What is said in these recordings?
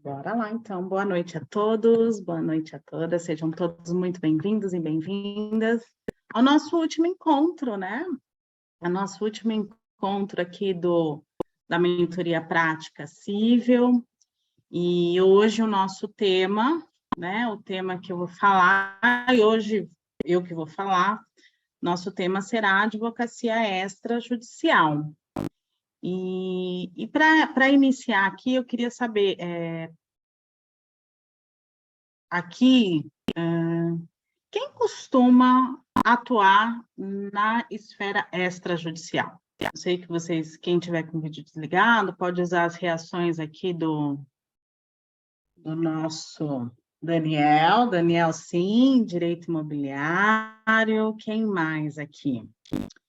Bora lá, então. Boa noite a todos, boa noite a todas. Sejam todos muito bem-vindos e bem-vindas ao nosso último encontro, né? O nosso último encontro aqui da mentoria prática cível. E hoje o nosso tema, né? O tema que eu vou falar, e hoje eu que vou falar, nosso tema será advocacia extrajudicial. E para iniciar aqui, eu queria saber, aqui, quem costuma atuar na esfera extrajudicial? Eu sei que vocês, quem tiver com o vídeo desligado, pode usar as reações aqui do nosso Daniel. Daniel, sim, direito imobiliário. Quem mais aqui?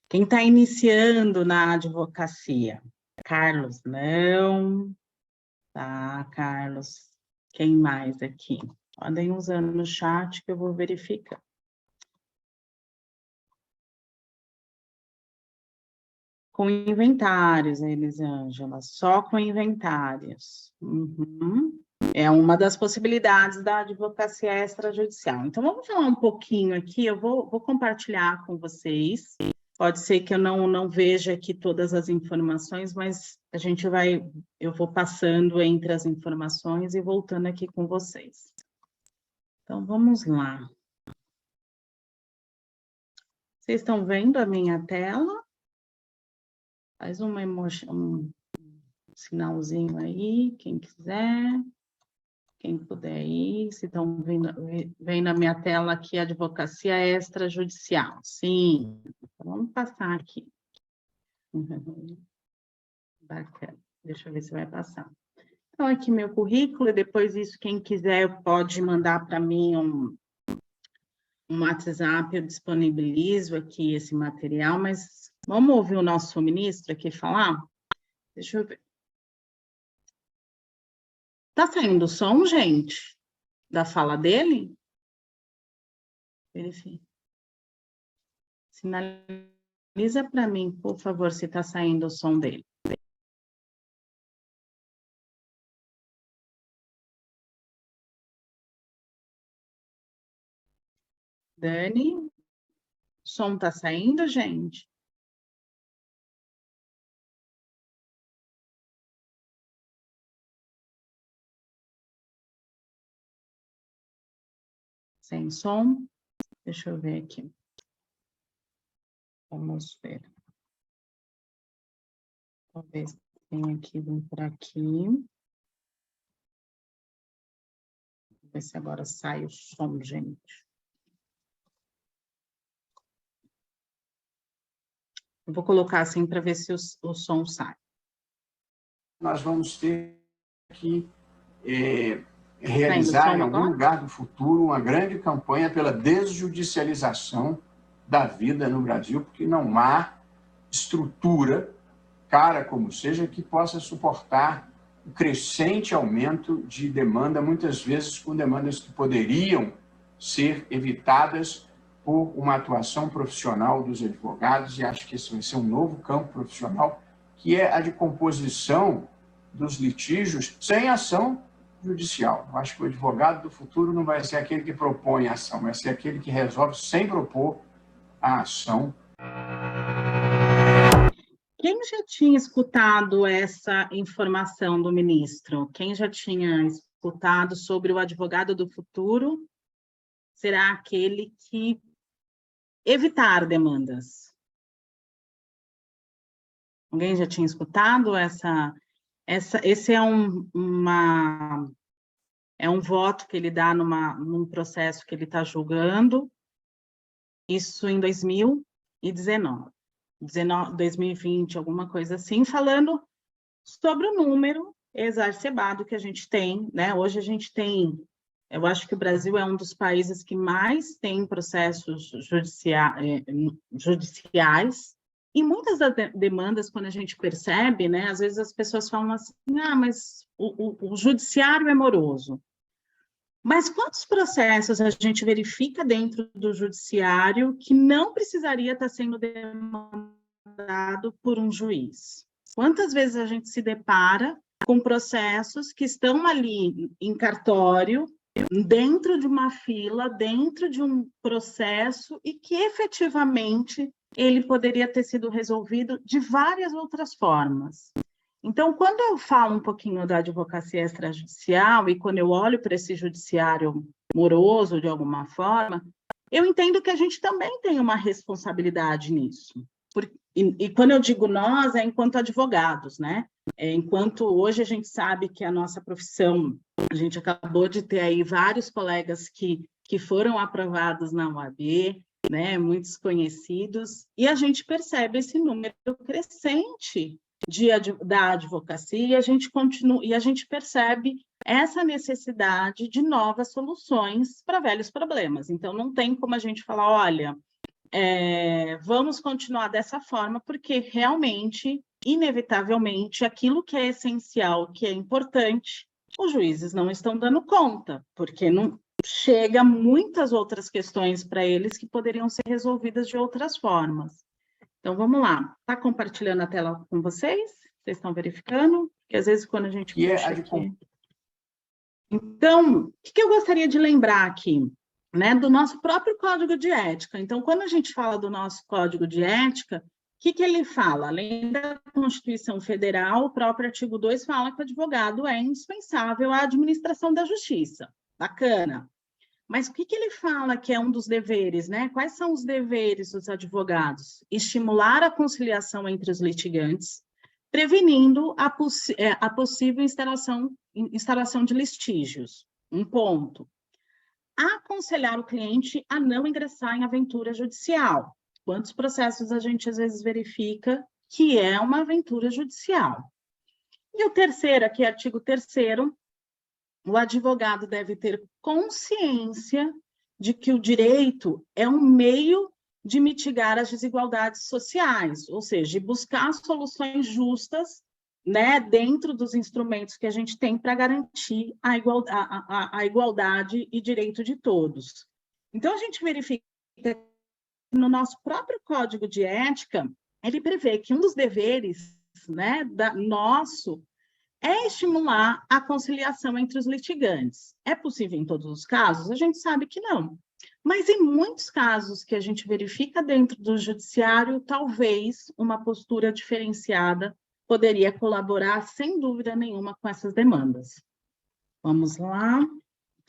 Quem está iniciando na advocacia? Carlos, não. Tá, Carlos. Quem mais aqui? Podem usando no chat que eu vou verificar. Com inventários, Elisângela, só com inventários. Uhum. É uma das possibilidades da advocacia extrajudicial. Então, vamos falar um pouquinho aqui, eu vou compartilhar com vocês. Pode ser que eu não veja aqui todas as informações, mas eu vou passando entre as informações e voltando aqui com vocês. Então, vamos lá. Vocês estão vendo a minha tela? Faz um sinalzinho aí, quem quiser, quem puder ir. Se estão vendo na minha tela aqui, advocacia extrajudicial. Sim, então, vamos passar aqui. Bacana, deixa eu ver se vai passar. Então, aqui meu currículo, e depois isso, quem quiser pode mandar para mim um WhatsApp, eu disponibilizo aqui esse material, mas vamos ouvir o nosso ministro aqui falar? Deixa eu ver. Tá saindo o som, gente? Da fala dele? Verifique. Sinaliza para mim, por favor, se está saindo o som dele. Dani, o som está saindo, gente? Sem som? Deixa eu ver aqui. Vamos ver. Talvez tenha aqui, vem por aqui. Vou ver se agora sai o som, gente. Eu vou colocar assim para ver se o som sai. Nós vamos ter que realizar em algum lugar do futuro uma grande campanha pela desjudicialização da vida no Brasil, porque não há estrutura, cara como seja, que possa suportar o crescente aumento de demanda, muitas vezes com demandas que poderiam ser evitadas por uma atuação profissional dos advogados, e acho que esse vai ser um novo campo profissional, que é a de composição dos litígios sem ação judicial. Eu acho que o advogado do futuro não vai ser aquele que propõe a ação, vai ser aquele que resolve sem propor a ação. Quem já tinha escutado essa informação do ministro? Quem já tinha escutado sobre o advogado do futuro será aquele que evitar demandas? Alguém já tinha escutado esse é um voto que ele dá num processo que ele está julgando, isso em 2019, 2020, alguma coisa assim, falando sobre o número exacerbado que a gente tem, né? Hoje a gente tem, eu acho que o Brasil é um dos países que mais tem processos judiciais, e muitas das demandas, quando a gente percebe, né, às vezes as pessoas falam assim, mas o judiciário é moroso. Mas quantos processos a gente verifica dentro do judiciário que não precisaria estar sendo demandado por um juiz? Quantas vezes a gente se depara com processos que estão ali em cartório, dentro de uma fila, dentro de um processo, e que efetivamente ele poderia ter sido resolvido de várias outras formas. Então, quando eu falo um pouquinho da advocacia extrajudicial e quando eu olho para esse judiciário moroso, de alguma forma, eu entendo que a gente também tem uma responsabilidade nisso. E quando eu digo nós, é enquanto advogados, né? Enquanto hoje a gente sabe que a nossa profissão, a gente acabou de ter aí vários colegas que foram aprovados na OAB, né? Muitos conhecidos, e a gente percebe esse número crescente da advocacia, e a gente percebe essa necessidade de novas soluções para velhos problemas. Então, não tem como a gente falar, olha, vamos continuar dessa forma, porque realmente, inevitavelmente, aquilo que é essencial, que é importante, os juízes não estão dando conta, porque não chega muitas outras questões para eles que poderiam ser resolvidas de outras formas. Então, vamos lá. Está compartilhando a tela com vocês? Vocês estão verificando? Porque, às vezes, quando a gente puxa aqui... Então, o que eu gostaria de lembrar aqui? Né, do nosso próprio Código de Ética. Então, quando a gente fala do nosso Código de Ética, o que ele fala? Além da Constituição Federal, o próprio artigo 2 fala que o advogado é indispensável à administração da justiça. Bacana. Mas o que ele fala que é um dos deveres, né? Quais são os deveres dos advogados? Estimular a conciliação entre os litigantes, prevenindo a possível instalação de litígios. Um ponto. Aconselhar o cliente a não ingressar em aventura judicial. Quantos processos a gente, às vezes, verifica que é uma aventura judicial? E o terceiro, aqui, artigo 3º, o advogado deve ter consciência de que o direito é um meio de mitigar as desigualdades sociais, ou seja, de buscar soluções justas, né, dentro dos instrumentos que a gente tem para garantir a igualdade e direito de todos. Então, a gente verifica que no nosso próprio Código de Ética, ele prevê que um dos deveres, né, nosso é estimular a conciliação entre os litigantes. É possível em todos os casos? A gente sabe que não. Mas em muitos casos que a gente verifica dentro do judiciário, talvez uma postura diferenciada poderia colaborar, sem dúvida nenhuma, com essas demandas. Vamos lá.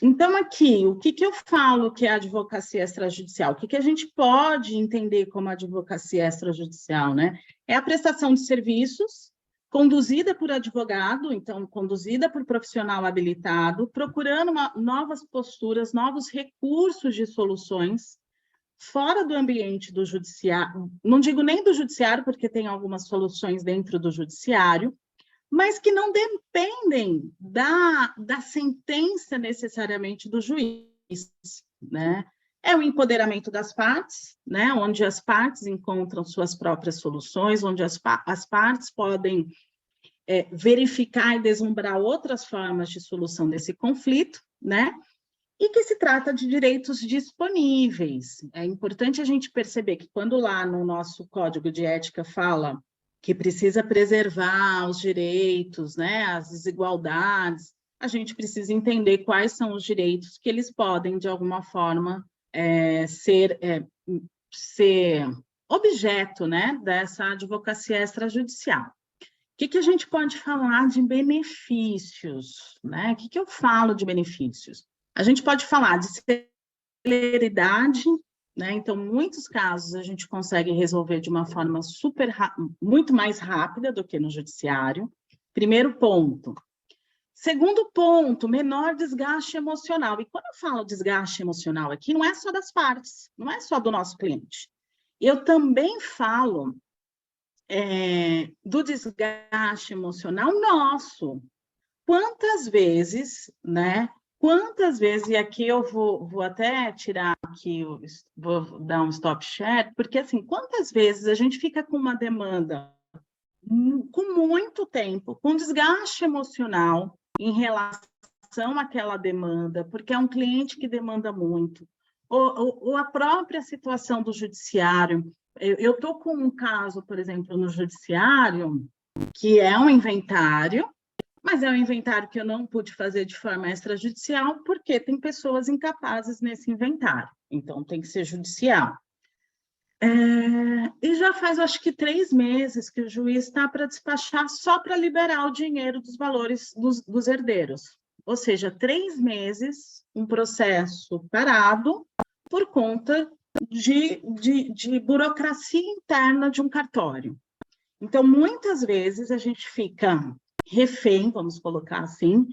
Então, aqui, o que eu falo que é advocacia extrajudicial? O que a gente pode entender como advocacia extrajudicial, né? É a prestação de serviços conduzida por advogado, então, conduzida por profissional habilitado, procurando novas posturas, novos recursos de soluções, fora do ambiente do judiciário, não digo nem do judiciário, porque tem algumas soluções dentro do judiciário, mas que não dependem da sentença necessariamente do juiz, né? É o empoderamento das partes, né? Onde as partes encontram suas próprias soluções, onde as partes podem verificar e deslumbrar outras formas de solução desse conflito, né? E que se trata de direitos disponíveis. É importante a gente perceber que quando lá no nosso Código de Ética fala que precisa preservar os direitos, né, as desigualdades, a gente precisa entender quais são os direitos que eles podem, de alguma forma, ser objeto, né, dessa advocacia extrajudicial. O que a gente pode falar de benefícios, né? O que eu falo de benefícios? A gente pode falar de celeridade, né? Então, muitos casos a gente consegue resolver de uma forma muito mais rápida do que no judiciário. Primeiro ponto. Segundo ponto, menor desgaste emocional. E quando eu falo desgaste emocional aqui, não é só das partes, não é só do nosso cliente. Eu também falo do desgaste emocional nosso. Quantas vezes, né? Quantas vezes, e aqui eu vou até tirar aqui, vou dar um stop share, porque assim, quantas vezes a gente fica com uma demanda com muito tempo, com desgaste emocional em relação àquela demanda, porque é um cliente que demanda muito, ou a própria situação do judiciário. Eu estou com um caso, por exemplo, no judiciário, que é um inventário, Mas é um inventário que eu não pude fazer de forma extrajudicial, porque tem pessoas incapazes nesse inventário. Então, tem que ser judicial. E já faz, acho que 3 meses que o juiz está para despachar só para liberar o dinheiro dos valores dos herdeiros. Ou seja, 3 meses, um processo parado por conta de burocracia interna de um cartório. Então, muitas vezes, a gente fica refém, vamos colocar assim,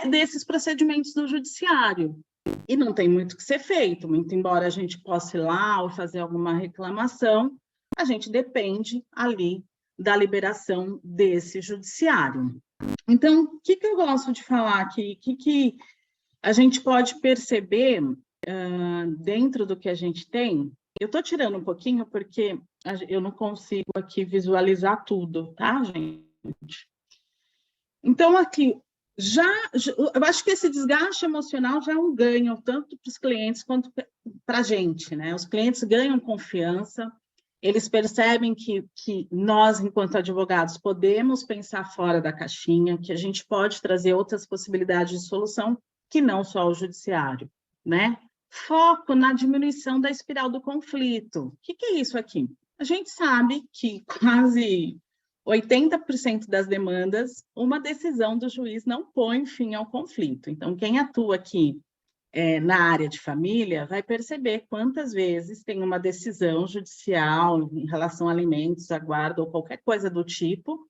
desses procedimentos do judiciário. E não tem muito que ser feito, muito embora a gente possa ir lá ou fazer alguma reclamação, a gente depende ali da liberação desse judiciário. Então, o que eu gosto de falar aqui? O que a gente pode perceber dentro do que a gente tem? Eu estou tirando um pouquinho porque eu não consigo aqui visualizar tudo, tá, gente? Então, aqui, eu acho que esse desgaste emocional já é um ganho, tanto para os clientes quanto para a gente, né? Os clientes ganham confiança, eles percebem que nós, enquanto advogados, podemos pensar fora da caixinha, que a gente pode trazer outras possibilidades de solução que não só o judiciário, né? Foco na diminuição da espiral do conflito. O que é isso aqui? A gente sabe que quase 80% das demandas, uma decisão do juiz não põe fim ao conflito. Então, quem atua aqui na área de família vai perceber quantas vezes tem uma decisão judicial em relação a alimentos, a guarda ou qualquer coisa do tipo,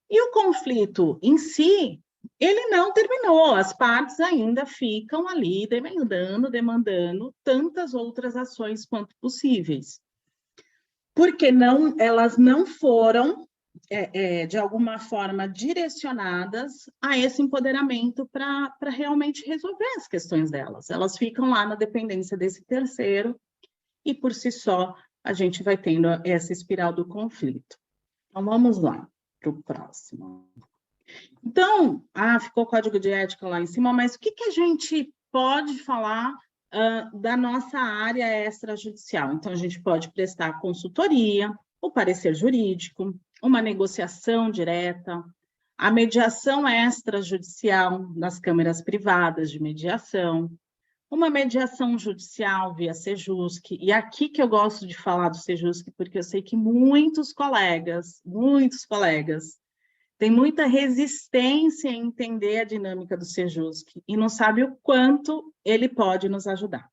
e o conflito em si, ele não terminou, as partes ainda ficam ali demandando tantas outras ações quanto possíveis. Porque elas não foram de alguma forma, direcionadas a esse empoderamento para realmente resolver as questões delas. Elas ficam lá na dependência desse terceiro e, por si só, a gente vai tendo essa espiral do conflito. Então, vamos lá para o próximo. Então, ficou o código de ética lá em cima, mas o que a gente pode falar da nossa área extrajudicial? Então, a gente pode prestar consultoria, o parecer jurídico, uma negociação direta, a mediação extrajudicial nas câmaras privadas de mediação, uma mediação judicial via Sejusc, e aqui que eu gosto de falar do Sejusc, porque eu sei que muitos colegas, têm muita resistência em entender a dinâmica do Sejusc e não sabe o quanto ele pode nos ajudar.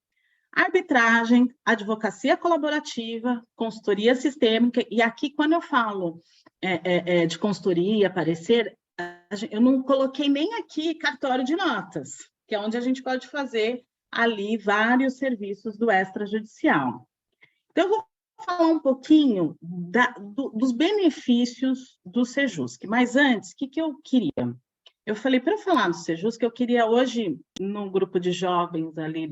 Arbitragem, advocacia colaborativa, consultoria sistêmica, e aqui quando eu falo de consultoria, parecer, eu não coloquei nem aqui cartório de notas, que é onde a gente pode fazer ali vários serviços do extrajudicial. Então, eu vou falar um pouquinho dos benefícios do Sejusc, mas antes, o que eu queria? Eu falei, para eu falar do Sejusc, eu queria hoje, no grupo de jovens ali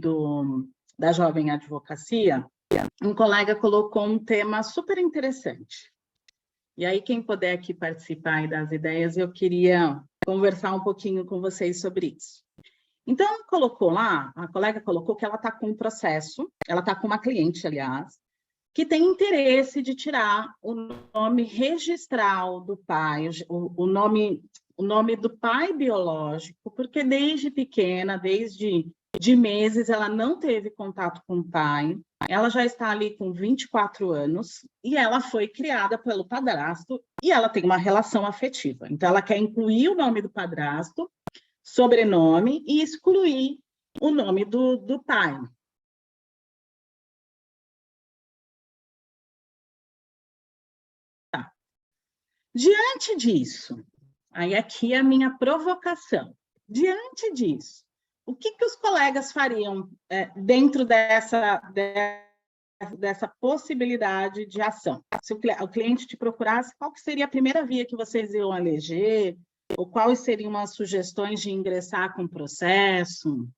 da Jovem Advocacia, um colega colocou um tema super interessante. E aí, quem puder aqui participar e dar as ideias, eu queria conversar um pouquinho com vocês sobre isso. Então, colocou lá, a colega colocou que ela está com um processo, ela está com uma cliente, aliás, que tem interesse de tirar o nome registral do pai, o nome do pai biológico, porque desde pequena, desde meses, ela não teve contato com o pai, ela já está ali com 24 anos, e ela foi criada pelo padrasto, e ela tem uma relação afetiva. Então, ela quer incluir o nome do padrasto, sobrenome, e excluir o nome do pai. Tá. Diante disso, aí aqui é a minha provocação. Diante disso, o que os colegas fariam dentro dessa possibilidade de ação? Se o cliente te procurasse, qual que seria a primeira via que vocês iam eleger? Ou quais seriam as sugestões de ingressar com o processo?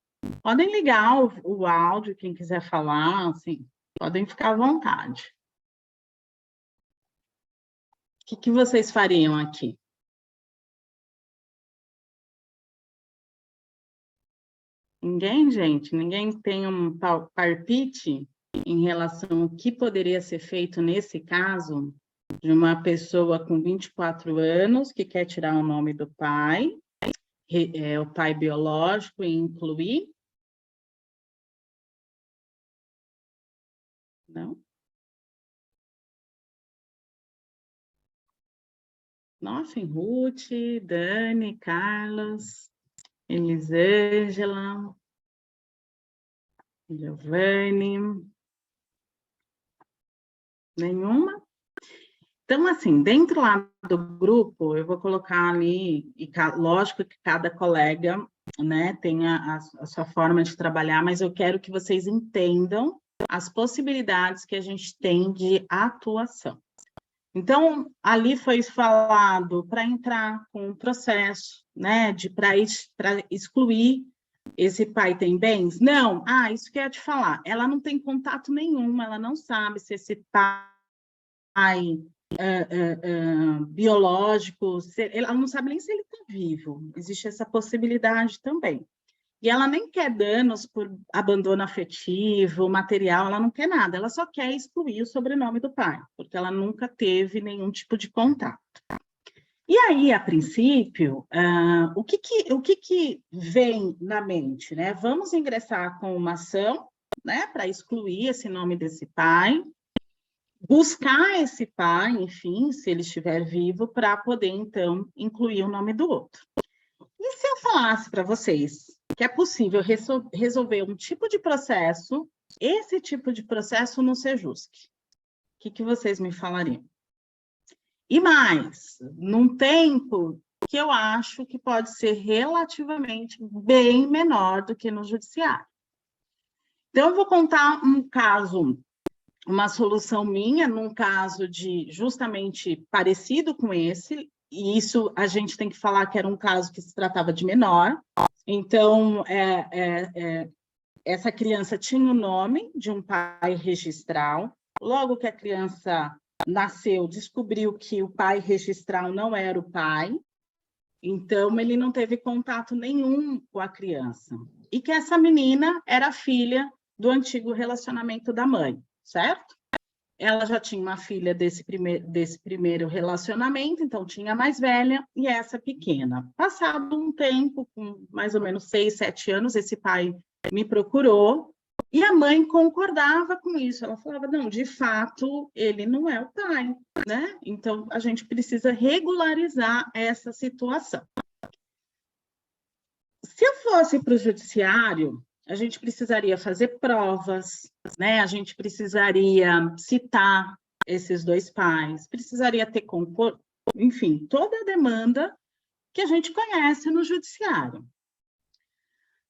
Podem ligar o áudio, quem quiser falar, assim, podem ficar à vontade. O que vocês fariam aqui? Ninguém, gente? Ninguém tem um palpite em relação ao que poderia ser feito nesse caso? de uma pessoa com 24 anos que quer tirar o nome do pai, o pai biológico, e incluir? Não? Nossa, Ruth, Dani, Carlos, Elisângela, Giovanni. Nenhuma? Então, assim, dentro lá do grupo, eu vou colocar ali, e lógico que cada colega, né, tem a sua forma de trabalhar, mas eu quero que vocês entendam as possibilidades que a gente tem de atuação. Então, ali foi falado para entrar com um processo, né, para excluir esse pai tem bens? Não. Ah, isso que eu ia te falar. Ela não tem contato nenhum, ela não sabe se esse pai biológico, ela não sabe nem se ele está vivo. Existe essa possibilidade também. E ela nem quer danos por abandono afetivo, material, ela não quer nada, ela só quer excluir o sobrenome do pai, porque ela nunca teve nenhum tipo de contato. E aí, a princípio, o que vem na mente, né? Vamos ingressar com uma ação, né, para excluir esse nome desse pai, buscar esse pai, enfim, se ele estiver vivo, para poder, então, incluir o nome do outro. E se eu falasse para vocês que é possível resolver um tipo de processo, esse tipo de processo no Sejusc, o que vocês me falariam? E mais, num tempo que eu acho que pode ser relativamente bem menor do que no judiciário. Então, eu vou contar um caso, uma solução minha, num caso de justamente parecido com esse, e isso a gente tem que falar que era um caso que se tratava de menor. Então, essa criança tinha o nome de um pai registral. Logo que a criança nasceu, descobriu que o pai registral não era o pai, então ele não teve contato nenhum com a criança. E que essa menina era filha do antigo relacionamento da mãe, certo? Ela já tinha uma filha desse primeiro relacionamento, então tinha a mais velha e essa pequena. Passado um tempo, com mais ou menos 6, 7 anos, esse pai me procurou e a mãe concordava com isso. Ela falava, não, de fato, ele não é o pai, né? Então, a gente precisa regularizar essa situação. Se eu fosse para o judiciário, a gente precisaria fazer provas, né? A gente precisaria citar esses dois pais, precisaria ter, enfim, toda a demanda que a gente conhece no judiciário.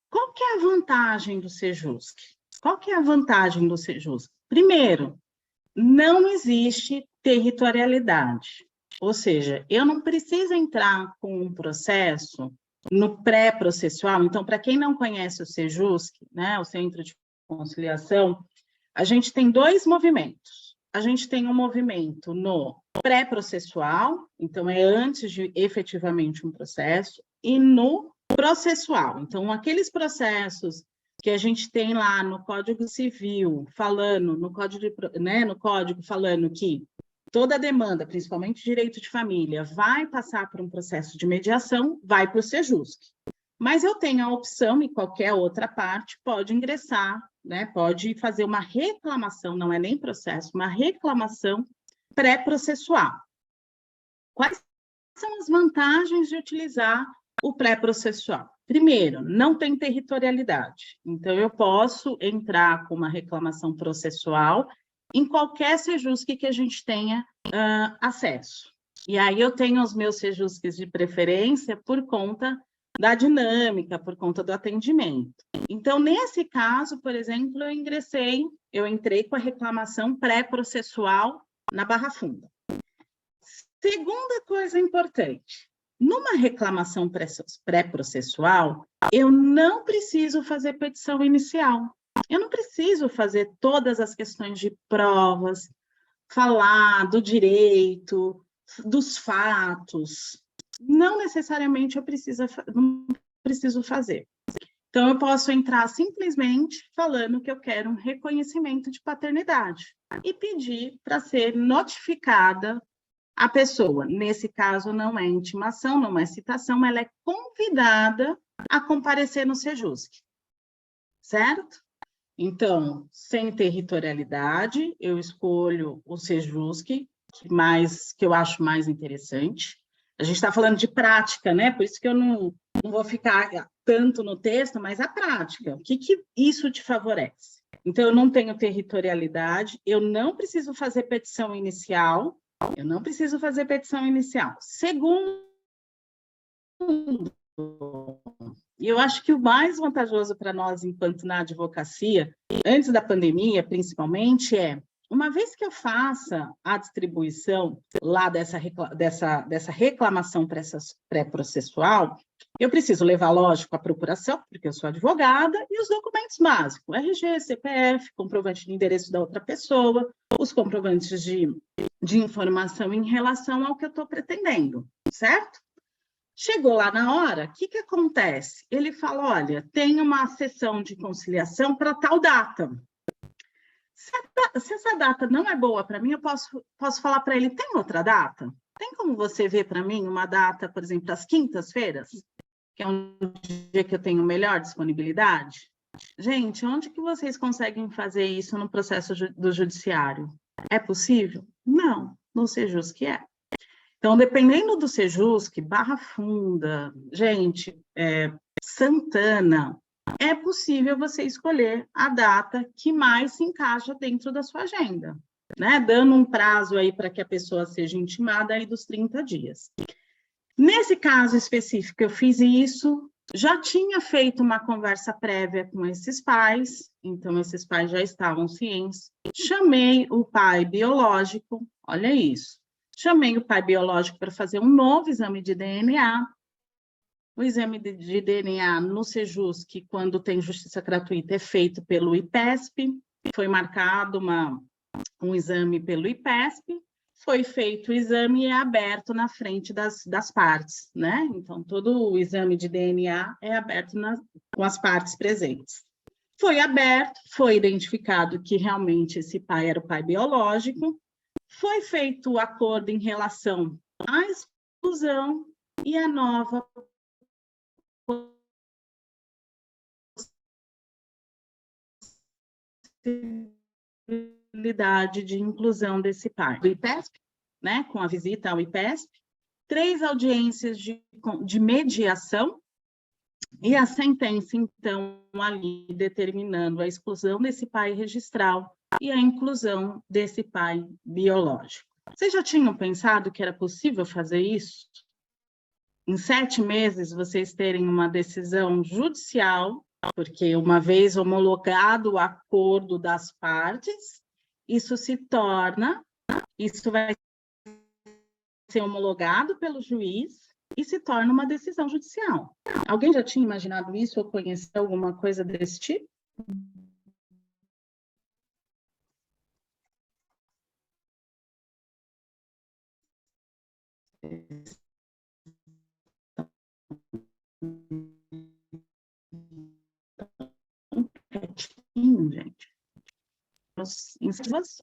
Qual que é a vantagem do Sejusc? Qual que é a vantagem do Sejusc? Primeiro, não existe territorialidade, ou seja, eu não preciso entrar com um processo no pré-processual. Então, para quem não conhece o Sejusc, né, o Centro de Conciliação, a gente tem dois movimentos. A gente tem um movimento no pré-processual, então é antes de efetivamente um processo, e no processual. Então, aqueles processos que a gente tem lá no Código Civil, falando, no Código falando que toda demanda, principalmente direito de família, vai passar por um processo de mediação, vai para o Sejusc. Mas eu tenho a opção, e qualquer outra parte pode ingressar, né, pode fazer uma reclamação, não é nem processo, uma reclamação pré-processual. Quais são as vantagens de utilizar o pré-processual? Primeiro, não tem territorialidade. Então, eu posso entrar com uma reclamação processual em qualquer Sejusc que a gente tenha acesso. E aí eu tenho os meus Sejuscs de preferência por conta da dinâmica, por conta do atendimento. Então, nesse caso, por exemplo, eu entrei com a reclamação pré-processual na Barra Funda. Segunda coisa importante, numa reclamação pré-processual, eu não preciso fazer petição inicial. Eu não preciso fazer todas as questões de provas, falar do direito, dos fatos. Não necessariamente não preciso fazer. Então, eu posso entrar simplesmente falando que eu quero um reconhecimento de paternidade e pedir para ser notificada a pessoa, nesse caso, não é intimação, não é citação, ela é convidada a comparecer no Sejusc, certo? Então, sem territorialidade, eu escolho o Sejusc, que eu acho mais interessante. A gente está falando de prática, né? Por isso que eu não vou ficar tanto no texto, mas a prática. O que isso te favorece? Então, eu não tenho territorialidade, eu não preciso fazer petição inicial. Segundo, e eu acho que o mais vantajoso para nós, enquanto na advocacia, antes da pandemia, principalmente, uma vez que eu faça a distribuição lá dessa reclamação pré-processual, eu preciso levar, lógico, a procuração, porque eu sou advogada, e os documentos básicos, RG, CPF, comprovante de endereço da outra pessoa, os comprovantes de informação em relação ao que eu estou pretendendo, certo? Chegou lá na hora, o que acontece? Ele fala, olha, tem uma sessão de conciliação para tal data. Se essa data não é boa para mim, eu posso falar para ele, tem outra data? Tem como você ver para mim uma data, por exemplo, às quintas-feiras? Que é um dia que eu tenho melhor disponibilidade? Gente, onde que vocês conseguem fazer isso no processo do judiciário? É possível? Não, no Sejusc é. Então, dependendo do Sejusc, Barra Funda, gente, Santana, é possível você escolher a data que mais se encaixa dentro da sua agenda, né? Dando um prazo aí para que a pessoa seja intimada aí dos 30 dias. Nesse caso específico, eu fiz isso, já tinha feito uma conversa prévia com esses pais, então esses pais já estavam cientes, chamei o pai biológico, olha isso, chamei o pai biológico para fazer um novo exame de DNA. O exame de DNA no Sejusc, quando tem justiça gratuita, é feito pelo IPESP. Foi marcado um exame pelo IPESP. Foi feito o exame e é aberto na frente das partes, né? Então, todo o exame de DNA é aberto com as partes presentes. Foi aberto, foi identificado que realmente esse pai era o pai biológico. Foi feito o acordo em relação à exclusão e à nova possibilidade de inclusão desse pai. O IPESP, né, com a visita ao IPESP, 3 audiências de mediação e a sentença, então, ali determinando a exclusão desse pai registral e a inclusão desse pai biológico. Vocês já tinham pensado que era possível fazer isso? Em 7 meses, vocês terem uma decisão judicial, porque uma vez homologado o acordo das partes, isso vai ser homologado pelo juiz e se torna uma decisão judicial. Alguém já tinha imaginado isso ou conheceu alguma coisa desse tipo? Gente.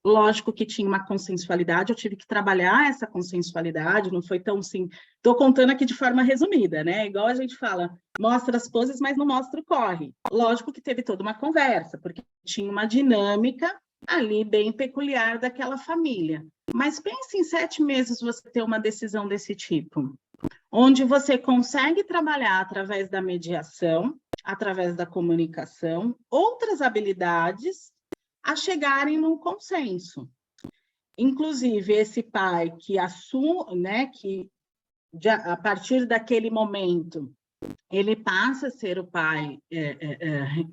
Lógico que tinha uma consensualidade, eu tive que trabalhar essa consensualidade, não foi tão assim, estou contando aqui de forma resumida, né? Igual a gente fala, mostra as poses, mas não mostra o corre. Lógico que teve toda uma conversa, porque tinha uma dinâmica ali bem peculiar daquela família. Mas pense em 7 meses você ter uma decisão desse tipo, onde você consegue trabalhar através da mediação, através da comunicação, outras habilidades a chegarem num consenso. Inclusive, esse pai que assume, né, que a partir daquele momento, ele passa a ser o pai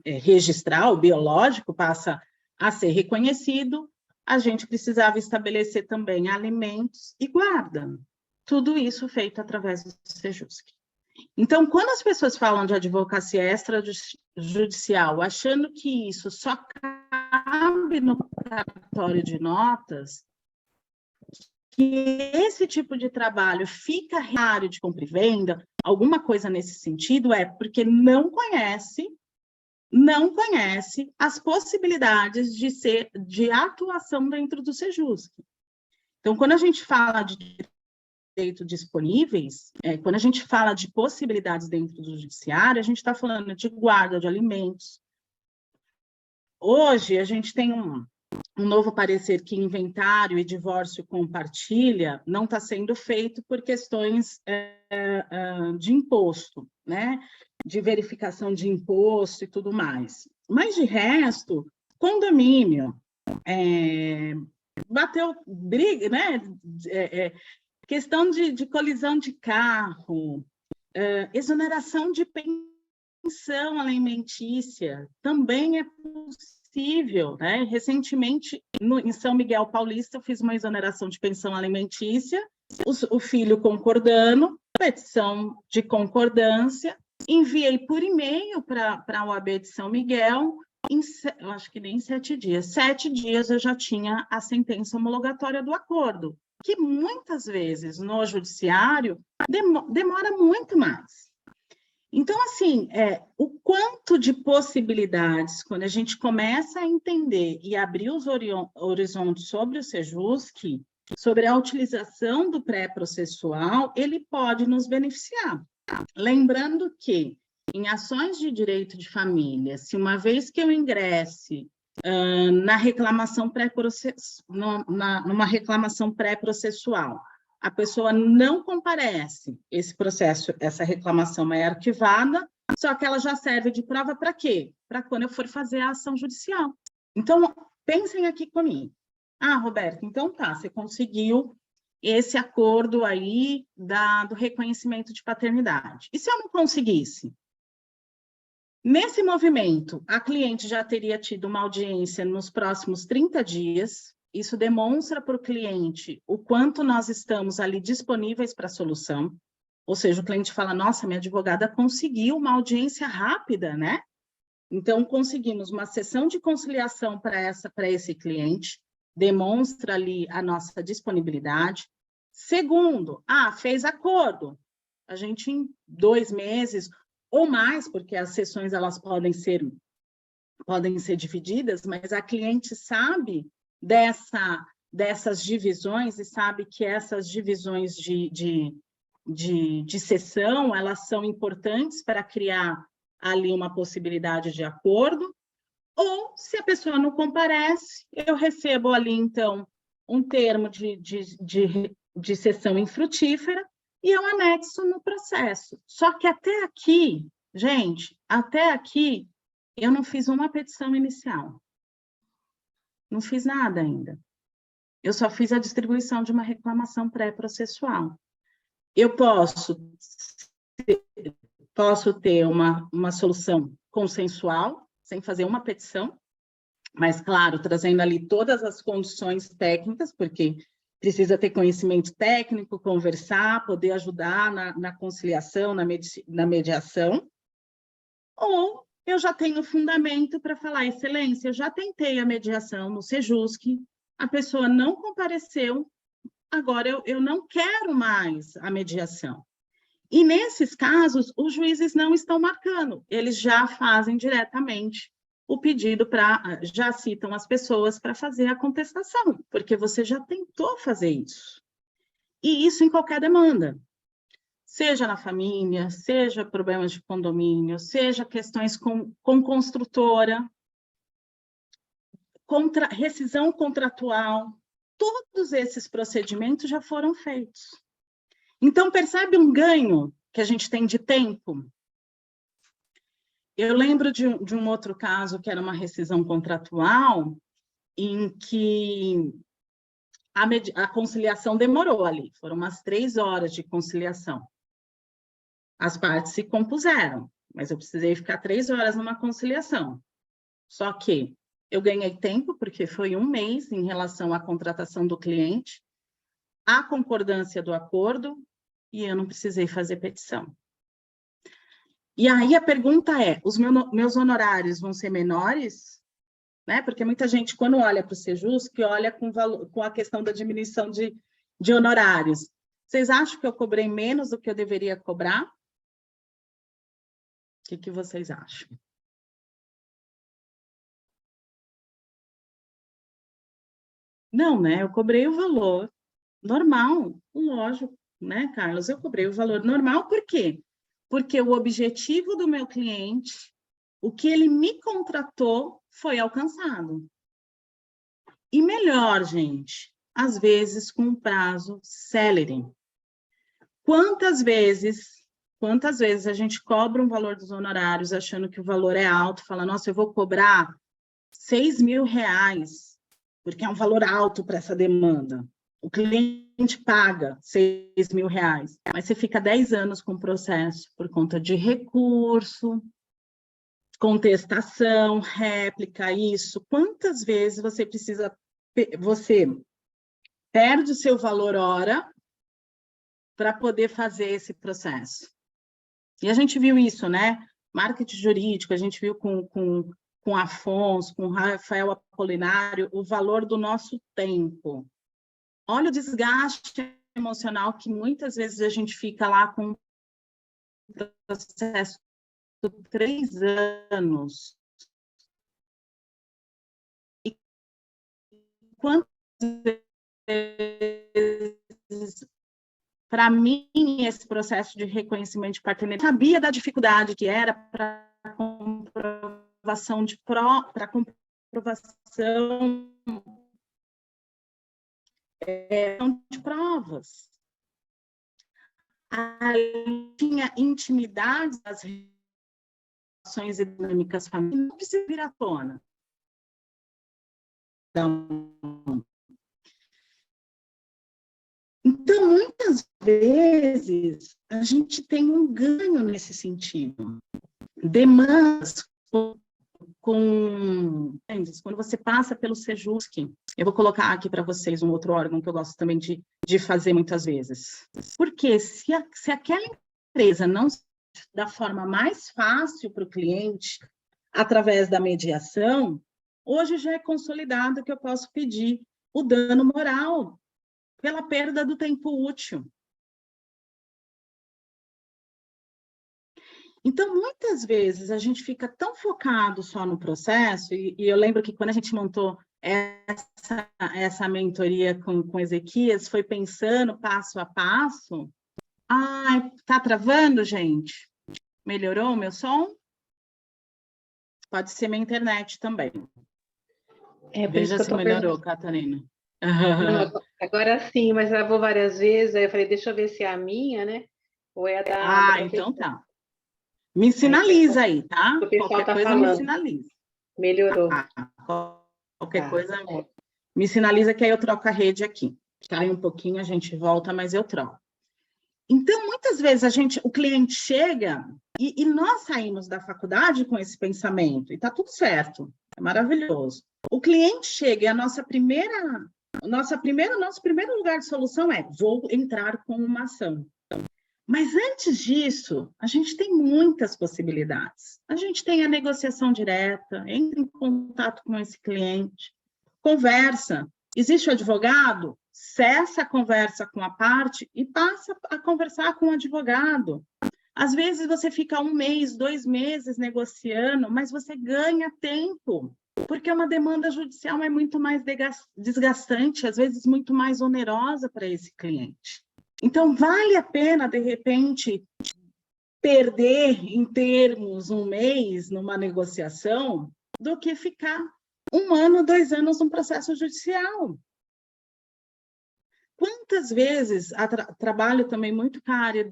registral, biológico, passa a ser reconhecido, a gente precisava estabelecer também alimentos e guarda. Tudo isso feito através do Sejusc. Então, quando as pessoas falam de advocacia extrajudicial, achando que isso só cabe no cartório de notas, que esse tipo de trabalho fica raro de compra e venda, alguma coisa nesse sentido, é porque não conhece as possibilidades de atuação dentro do Sejusc. Então, quando a gente fala de direito disponíveis, quando a gente fala de possibilidades dentro do judiciário, a gente está falando de guarda de alimentos. Hoje, a gente tem um novo parecer que inventário e divórcio com partilha não está sendo feito por questões de imposto, né? De verificação de imposto e tudo mais. Mas, de resto, condomínio, bateu briga, né? Questão de colisão de carro, exoneração de pensão alimentícia também é possível, né? Recentemente, em São Miguel Paulista, eu fiz uma exoneração de pensão alimentícia, o filho concordando, petição de concordância, enviei por e-mail para a OAB de São Miguel, eu acho que nem 7 dias. 7 dias eu já tinha a sentença homologatória do acordo, que muitas vezes no judiciário demora muito mais. Então, assim, o quanto de possibilidades, quando a gente começa a entender e abrir os horizontes sobre o SEJUSC, sobre a utilização do pré-processual, ele pode nos beneficiar. Lembrando que, em ações de direito de família, se uma vez que eu ingresse na reclamação numa reclamação pré-processual, a pessoa não comparece, esse processo, essa reclamação é arquivada, só que ela já serve de prova para quê? Para quando eu for fazer a ação judicial. Então, pensem aqui comigo. Ah, Roberto, então tá, você conseguiu esse acordo aí do reconhecimento de paternidade. E se eu não conseguisse? Nesse movimento, a cliente já teria tido uma audiência nos próximos 30 dias. Isso demonstra para o cliente o quanto nós estamos ali disponíveis para a solução. Ou seja, o cliente fala, nossa, minha advogada conseguiu uma audiência rápida, né? Então, conseguimos uma sessão de conciliação para esse cliente, demonstra ali a nossa disponibilidade. Segundo, fez acordo. A gente, em 2 meses ou mais, porque as sessões elas podem ser divididas, mas a cliente sabe dessas divisões e sabe que essas divisões de sessão, elas são importantes para criar ali uma possibilidade de acordo, ou se a pessoa não comparece, eu recebo ali, então, um termo de sessão infrutífera e eu anexo no processo. Só que até aqui, gente, até aqui, eu não fiz uma petição inicial. Não fiz nada ainda. Eu só fiz a distribuição de uma reclamação pré-processual. Eu posso ter uma solução consensual, sem fazer uma petição, mas, claro, trazendo ali todas as condições técnicas, porque precisa ter conhecimento técnico, conversar, poder ajudar na conciliação, na mediação, ou eu já tenho fundamento para falar, excelência, eu já tentei a mediação no SEJUSC, a pessoa não compareceu, agora eu não quero mais a mediação. E nesses casos, os juízes não estão marcando, eles já fazem diretamente o pedido já citam as pessoas para fazer a contestação, porque você já tentou fazer isso. E isso em qualquer demanda. Seja na família, seja problemas de condomínio, seja questões com construtora, rescisão contratual, todos esses procedimentos já foram feitos. Então, percebe um ganho que a gente tem de tempo? Eu lembro de um outro caso, que era uma rescisão contratual, em que a conciliação demorou ali, foram umas 3 horas de conciliação. As partes se compuseram, mas eu precisei ficar 3 horas numa conciliação. Só que eu ganhei tempo, porque foi 1 mês em relação à contratação do cliente, a concordância do acordo, e eu não precisei fazer petição. E aí a pergunta é, os meus honorários vão ser menores? Né? Porque muita gente, quando olha para o SEJUSC, olha com a questão da diminuição de honorários. Vocês acham que eu cobrei menos do que eu deveria cobrar? O que vocês acham? Não, né? Eu cobrei o valor normal, lógico. né, Carlos? Eu cobrei o valor normal, por quê? Porque o objetivo do meu cliente, o que ele me contratou, foi alcançado. E melhor, gente, às vezes com um prazo célere. Quantas vezes a gente cobra um valor dos honorários achando que o valor é alto, fala, nossa, eu vou cobrar R$6.000, porque é um valor alto para essa demanda. O cliente paga R$6.000, mas você fica 10 anos com o processo por conta de recurso, contestação, réplica, isso. Quantas vezes você perde o seu valor hora para poder fazer esse processo? E a gente viu isso, né? Marketing jurídico, a gente viu com Afonso, com Rafael Apolinário, o valor do nosso tempo. Olha o desgaste emocional que muitas vezes a gente fica lá com um processo de 3 anos. E quantas vezes, para mim, esse processo de reconhecimento de paternidade, eu sabia da dificuldade que era para comprovação para comprovação de provas. Tinha intimidade das relações e dinâmicas familiares, não precisa vir à tona. Então, muitas vezes, a gente tem um ganho nesse sentido. Demandas quando você passa pelo Sejusc, eu vou colocar aqui para vocês um outro órgão que eu gosto também de fazer muitas vezes. Porque se aquela empresa não da forma mais fácil para o cliente, através da mediação, hoje já é consolidado que eu posso pedir o dano moral pela perda do tempo útil. Então, muitas vezes, a gente fica tão focado só no processo, e eu lembro que quando a gente montou essa mentoria com Ezequias, foi pensando passo a passo. Ai, tá travando, gente? Melhorou o meu som? Pode ser minha internet também. Veja se melhorou, Catarina. Não, agora sim, mas ela vou várias vezes, aí eu falei, deixa eu ver se é a minha, né? Ou é a da então tá. Me sinaliza aí, tá? O pessoal qualquer coisa falando. Me sinaliza. Melhorou. Qualquer coisa me sinaliza que aí eu troco a rede aqui. Cai um pouquinho, a gente volta, mas eu troco. Então, muitas vezes o cliente chega e nós saímos da faculdade com esse pensamento, e tá tudo certo, é maravilhoso. O cliente chega e nosso primeiro lugar de solução é: vou entrar com uma ação. Mas antes disso, a gente tem muitas possibilidades. A gente tem a negociação direta, entra em contato com esse cliente, conversa. Existe o advogado? Cessa a conversa com a parte e passa a conversar com o advogado. Às vezes você fica 1 mês, 2 meses negociando, mas você ganha tempo, porque uma demanda judicial é muito mais desgastante, às vezes muito mais onerosa para esse cliente. Então, vale a pena, de repente, perder em termos 1 mês numa negociação do que ficar 1 ano, 2 anos num processo judicial. Quantas vezes, trabalho também muito com a área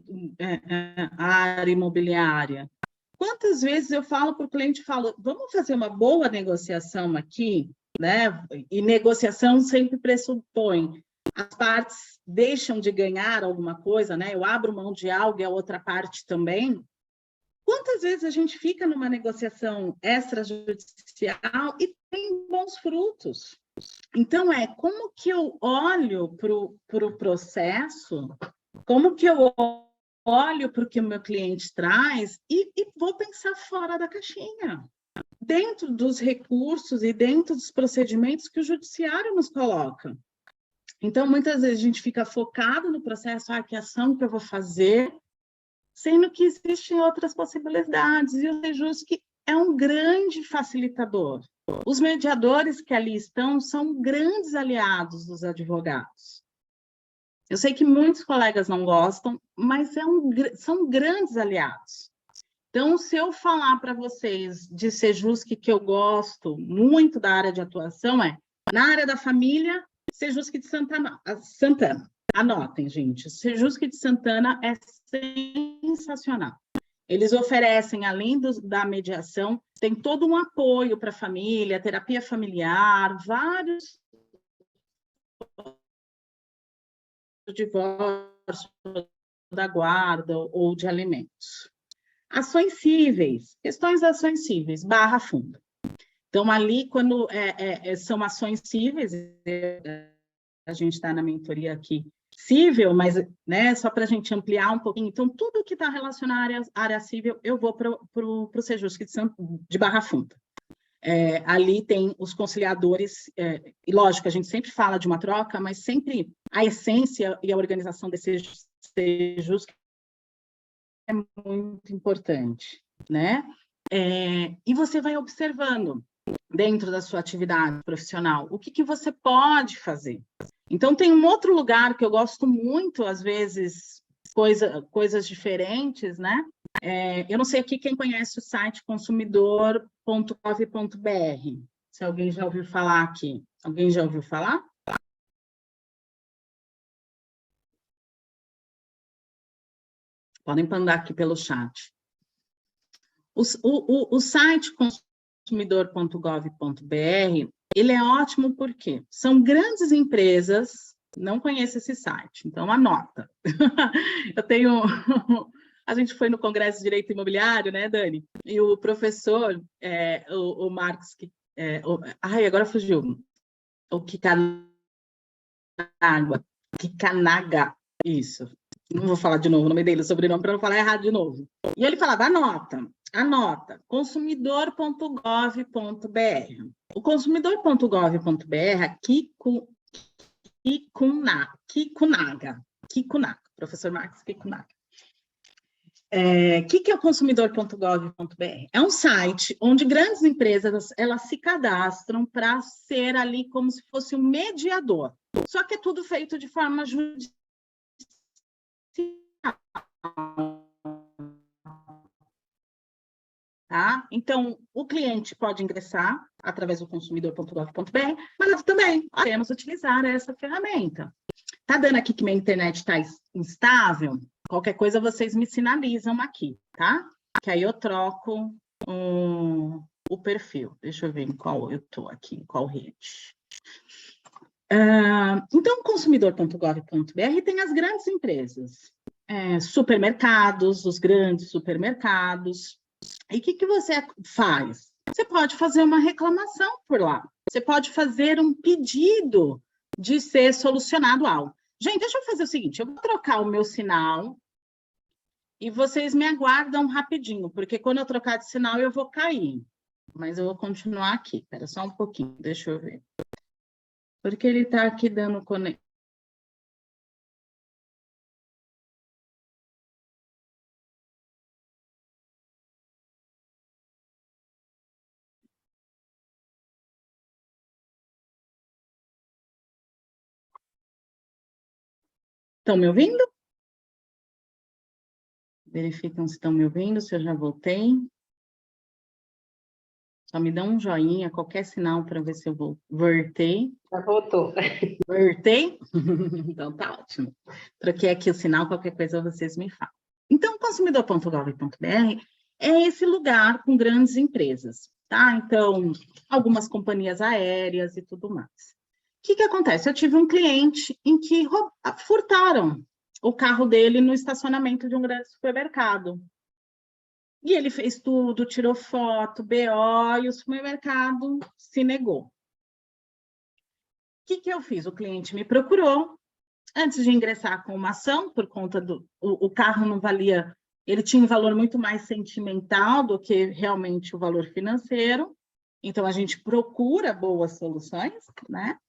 imobiliária, quantas vezes eu falo para o cliente, vamos fazer uma boa negociação aqui, né? E negociação sempre pressupõe as partes deixam de ganhar alguma coisa, né? Eu abro mão de algo e a outra parte também. Quantas vezes a gente fica numa negociação extrajudicial e tem bons frutos? Então, como que eu olho para o processo, como que eu olho para o que o meu cliente traz e vou pensar fora da caixinha, dentro dos recursos e dentro dos procedimentos que o judiciário nos coloca. Então, muitas vezes a gente fica focado no processo, que ação que eu vou fazer, sendo que existem outras possibilidades, e o Sejusc é um grande facilitador. Os mediadores que ali estão são grandes aliados dos advogados. Eu sei que muitos colegas não gostam, mas são grandes aliados. Então, se eu falar para vocês de Sejusc que eu gosto muito da área de atuação, na área da família, Sejusc de Santana. Anotem, gente. Sejusc de Santana é sensacional. Eles oferecem, além da mediação, tem todo um apoio para a família, terapia familiar, vários divórcios da guarda ou de alimentos. Ações cíveis, questões de ações cíveis, barra fundo. Então, ali, quando são ações cíveis, a gente está na mentoria aqui, cível, mas né, só para a gente ampliar um pouquinho. Então, tudo que está relacionado à área cível, eu vou para o Sejusc de Barra Funda. Ali tem os conciliadores, e lógico, a gente sempre fala de uma troca, mas sempre a essência e a organização desse Sejusc é muito importante, né? E você vai observando dentro da sua atividade profissional o que você pode fazer. Então, tem um outro lugar que eu gosto muito, às vezes, coisas diferentes, né? Eu não sei aqui quem conhece o site consumidor.gov.br, se alguém já ouviu falar aqui. Alguém já ouviu falar? Podem mandar aqui pelo chat. O site consumidor.gov.br, ele é ótimo porque são grandes empresas, não conheço esse site, então anota. A gente foi no Congresso de Direito Imobiliário, né, Dani? E o professor, o Marcos, agora fugiu, o Kikanaga, isso. Não vou falar de novo o nome dele, o sobrenome, para não falar errado de novo. E ele falava, anota, consumidor.gov.br. O consumidor.gov.br, Kikunaga, professor Marcos Kikunaga. O que é o consumidor.gov.br? É um site onde grandes empresas elas se cadastram para ser ali como se fosse um mediador. Só que é tudo feito de forma judicial. Tá? Então, o cliente pode ingressar através do consumidor.gov.br, mas nós também podemos utilizar essa ferramenta. Tá dando aqui que minha internet está instável? Qualquer coisa vocês me sinalizam aqui, tá? Que aí eu troco o perfil. Deixa eu ver em qual eu estou aqui, em qual rede. Então, o consumidor.gov.br tem as grandes empresas, supermercados, os grandes supermercados. E o que você faz? Você pode fazer uma reclamação por lá. Você pode fazer um pedido de ser solucionado algo. Gente, deixa eu fazer o seguinte, eu vou trocar o meu sinal e vocês me aguardam rapidinho, porque quando eu trocar de sinal eu vou cair. Mas eu vou continuar aqui. Espera só um pouquinho, deixa eu ver. Porque ele está aqui dando conexão. Estão me ouvindo? Verificam se estão me ouvindo, se eu já voltei. Só me dão um joinha, qualquer sinal para ver se eu voltei. Já voltou. Voltei? Então tá ótimo. Troquei aqui o sinal, qualquer coisa vocês me falam. Então, consumidor.gov.br é esse lugar com grandes empresas, tá? Então, algumas companhias aéreas e tudo mais. O que acontece? Eu tive um cliente em que furtaram o carro dele no estacionamento de um grande supermercado. E ele fez tudo, tirou foto, BO, e o supermercado se negou. O que eu fiz? O cliente me procurou, antes de ingressar com uma ação, por conta o carro não valia, ele tinha um valor muito mais sentimental do que realmente o valor financeiro, então a gente procura boas soluções, né?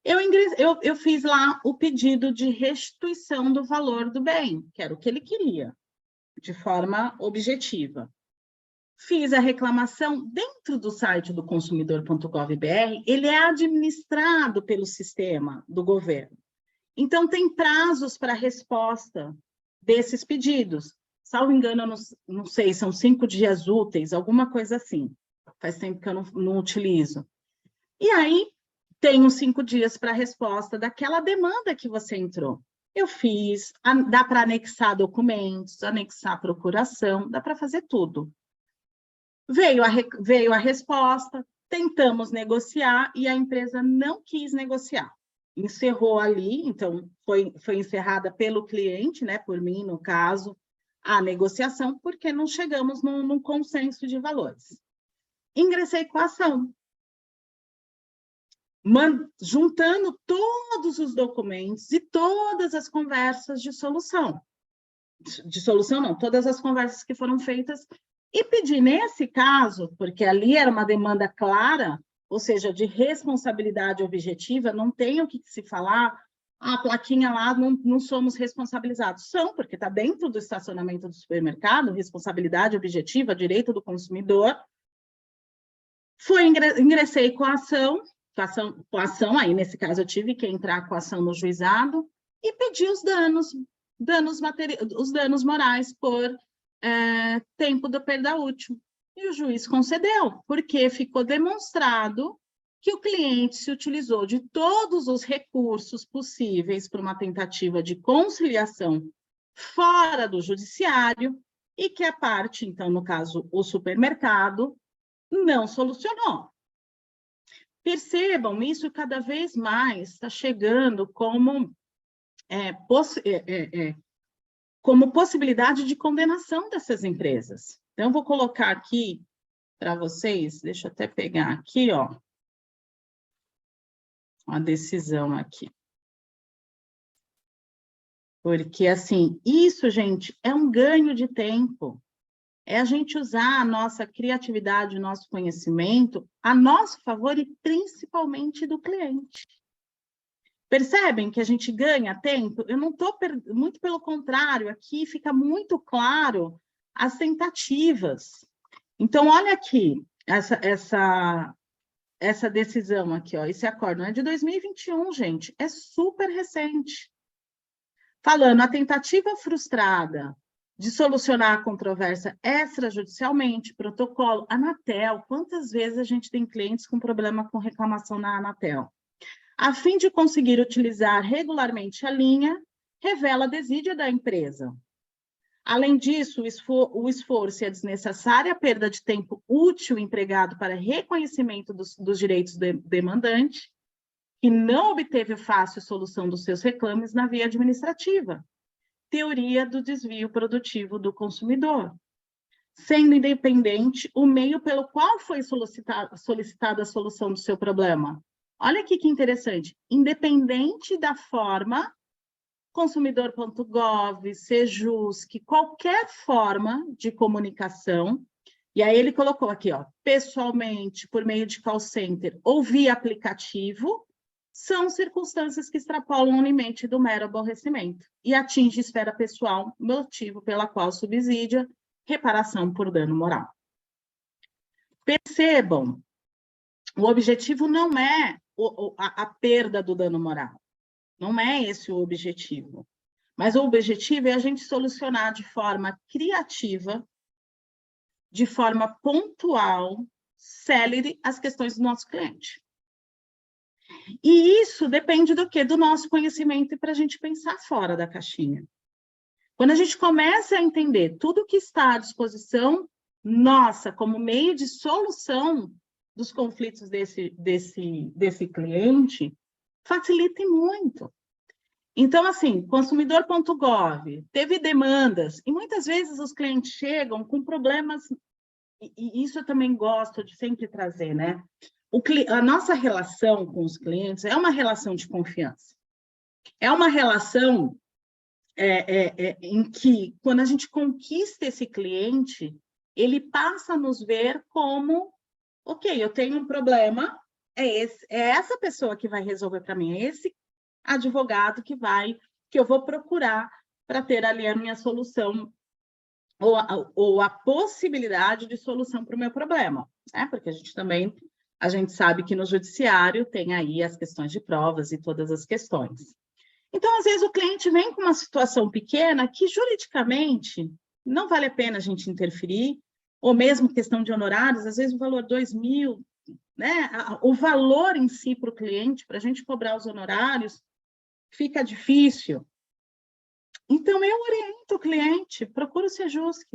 Eu fiz lá o pedido de restituição do valor do bem, que era o que ele queria, de forma objetiva. Fiz a reclamação dentro do site do consumidor.gov.br, ele é administrado pelo sistema do governo. Então, tem prazos para resposta desses pedidos. Salvo engano, eu não sei, são 5 dias úteis, alguma coisa assim. Faz tempo que eu não utilizo. E aí, tem os 5 dias para resposta daquela demanda que você entrou. Eu fiz, dá para anexar documentos, anexar procuração, dá para fazer tudo. Veio a resposta, tentamos negociar e a empresa não quis negociar. Encerrou ali, então foi encerrada pelo cliente, né, por mim, no caso, a negociação, porque não chegamos num consenso de valores. Ingressei com a ação, juntando todos os documentos e todas as conversas de solução. De solução não, todas as conversas que foram feitas, e pedi nesse caso, porque ali era uma demanda clara, ou seja, de responsabilidade objetiva, não tem o que se falar, a plaquinha lá, não somos responsabilizados. São, porque está dentro do estacionamento do supermercado, responsabilidade objetiva, direito do consumidor. Ingressei com a ação, aí nesse caso eu tive que entrar com a ação no juizado, e pedi os danos morais por tempo da perda útil. E o juiz concedeu, porque ficou demonstrado que o cliente se utilizou de todos os recursos possíveis para uma tentativa de conciliação fora do judiciário e que a parte, então, no caso, o supermercado, não solucionou. Percebam, isso cada vez mais está chegando como possibilidade de condenação dessas empresas. Então, vou colocar aqui para vocês, deixa eu até pegar aqui, ó, uma decisão aqui. Porque, assim, isso, gente, é um ganho de tempo. É a gente usar a nossa criatividade, o nosso conhecimento a nosso favor e principalmente do cliente. Percebem que a gente ganha tempo? Eu não estou, muito pelo contrário, aqui fica muito claro as tentativas. Então, olha aqui, essa decisão aqui, ó, esse acórdão é de 2021, gente, é super recente. Falando, a tentativa frustrada de solucionar a controvérsia extrajudicialmente, protocolo, Anatel, quantas vezes a gente tem clientes com problema com reclamação na Anatel? A fim de conseguir utilizar regularmente a linha, revela a desídia da empresa. Além disso, o esforço e a desnecessária perda de tempo útil empregado para reconhecimento dos direitos do demandante, que não obteve fácil solução dos seus reclames na via administrativa. Teoria do desvio produtivo do consumidor. Sendo independente o meio pelo qual foi solicitada a solução do seu problema. Olha aqui que interessante. Independente da forma, consumidor.gov, Sejusc, qualquer forma de comunicação, e aí ele colocou aqui, ó, pessoalmente, por meio de call center ou via aplicativo, são circunstâncias que extrapolam o limite do mero aborrecimento e atinge esfera pessoal, motivo pela qual subsídia reparação por dano moral. Percebam, o objetivo não é a perda do dano moral. Não é esse o objetivo. Mas o objetivo é a gente solucionar de forma criativa, de forma pontual, célere, as questões do nosso cliente. E isso depende do quê? Do nosso conhecimento e para a gente pensar fora da caixinha. Quando a gente começa a entender tudo que está à disposição nossa como meio de solução dos conflitos desse cliente, facilita muito. Então, assim, consumidor.gov teve demandas, e muitas vezes os clientes chegam com problemas, e isso eu também gosto de sempre trazer, né? A nossa relação com os clientes é uma relação de confiança. É uma relação em que, quando a gente conquista esse cliente, ele passa a nos ver como, ok, eu tenho um problema, é essa pessoa que vai resolver para mim, é esse advogado que eu vou procurar para ter ali a minha solução, ou a possibilidade de solução para o meu problema, né? Porque a gente sabe que no judiciário tem aí as questões de provas e todas as questões. Então, às vezes, o cliente vem com uma situação pequena que, juridicamente, não vale a pena a gente interferir, ou mesmo questão de honorários, às vezes o valor 2.000, né? O valor em si para o cliente, para a gente cobrar os honorários, fica difícil. Então, eu oriento o cliente, procura o Sejusc.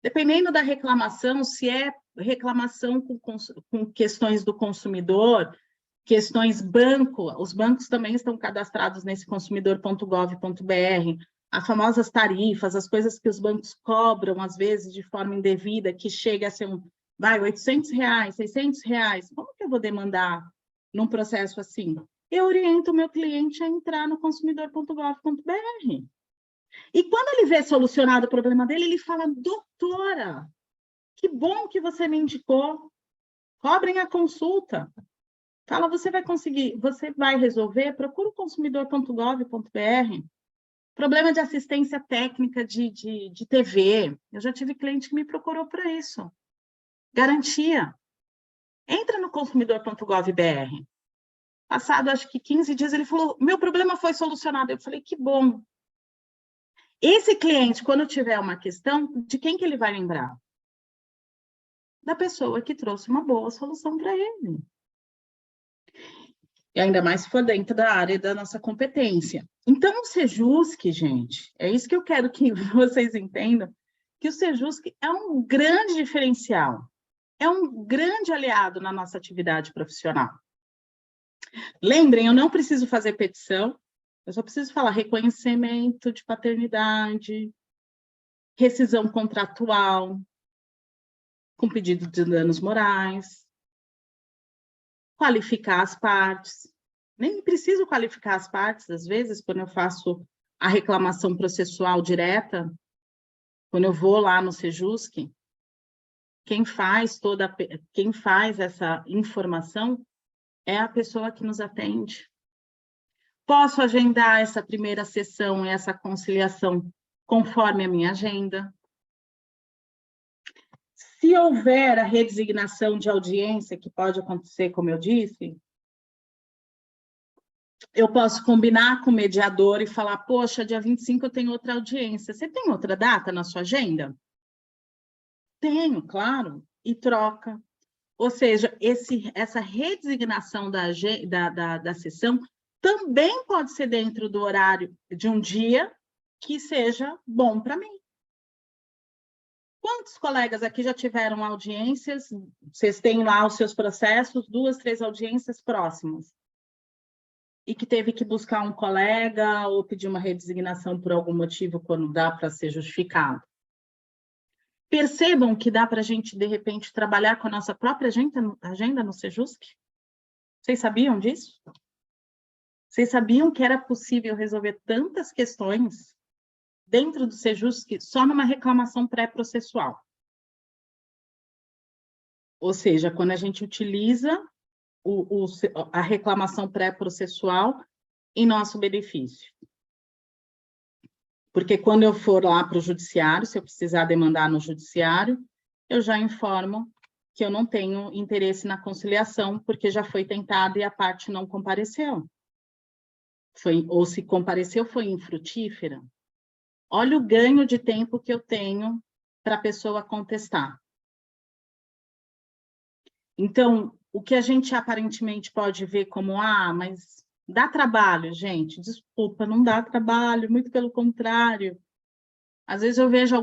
Dependendo da reclamação, se é reclamação com questões do consumidor, questões banco, os bancos também estão cadastrados nesse consumidor.gov.br, as famosas tarifas, as coisas que os bancos cobram, às vezes, de forma indevida, que chega a ser R$800, R$600, como que eu vou demandar num processo assim? Eu oriento o meu cliente a entrar no consumidor.gov.br. E quando ele vê solucionado o problema dele, ele fala, doutora, que bom que você me indicou, cobrem a consulta. Fala, você vai conseguir, você vai resolver, procura o consumidor.gov.br. Problema de assistência técnica de TV. Eu já tive cliente que me procurou para isso. Garantia. Entra no consumidor.gov.br. Passado, acho que 15 dias, ele falou, meu problema foi solucionado. Eu falei, que bom. Esse cliente, quando tiver uma questão, de quem que ele vai lembrar? Da pessoa que trouxe uma boa solução para ele. E ainda mais se for dentro da área da nossa competência. Então, o Sejusc, gente, é isso que eu quero que vocês entendam, que o Sejusc é um grande diferencial, é um grande aliado na nossa atividade profissional. Lembrem, eu não preciso fazer petição, eu só preciso falar reconhecimento de paternidade, rescisão contratual, com pedido de danos morais, qualificar as partes. Nem preciso qualificar as partes, às vezes, quando eu faço a reclamação processual direta, quando eu vou lá no Sejusc, quem faz essa informação é a pessoa que nos atende. Posso agendar essa primeira sessão e essa conciliação conforme a minha agenda. Se houver a redesignação de audiência, que pode acontecer, como eu disse, eu posso combinar com o mediador e falar, poxa, dia 25 eu tenho outra audiência. Você tem outra data na sua agenda? Tenho, claro. E troca. Ou seja, essa redesignação da sessão também pode ser dentro do horário de um dia que seja bom para mim. Quantos colegas aqui já tiveram audiências? Vocês têm lá os seus processos, 2, 3 audiências próximas. E que teve que buscar um colega ou pedir uma redesignação por algum motivo quando dá para ser justificado. Percebam que dá para a gente, de repente, trabalhar com a nossa própria agenda no Sejusc? Vocês sabiam disso? Vocês sabiam que era possível resolver tantas questões dentro do Sejusc só numa reclamação pré-processual? Ou seja, quando a gente utiliza a reclamação pré-processual em nosso benefício. Porque quando eu for lá para o judiciário, se eu precisar demandar no judiciário, eu já informo que eu não tenho interesse na conciliação, porque já foi tentado e a parte não compareceu. Ou se compareceu, foi infrutífera. Olha o ganho de tempo que eu tenho para a pessoa contestar. Então, o que a gente aparentemente pode ver como, mas dá trabalho, gente. Desculpa, não dá trabalho, muito pelo contrário. Às vezes eu vejo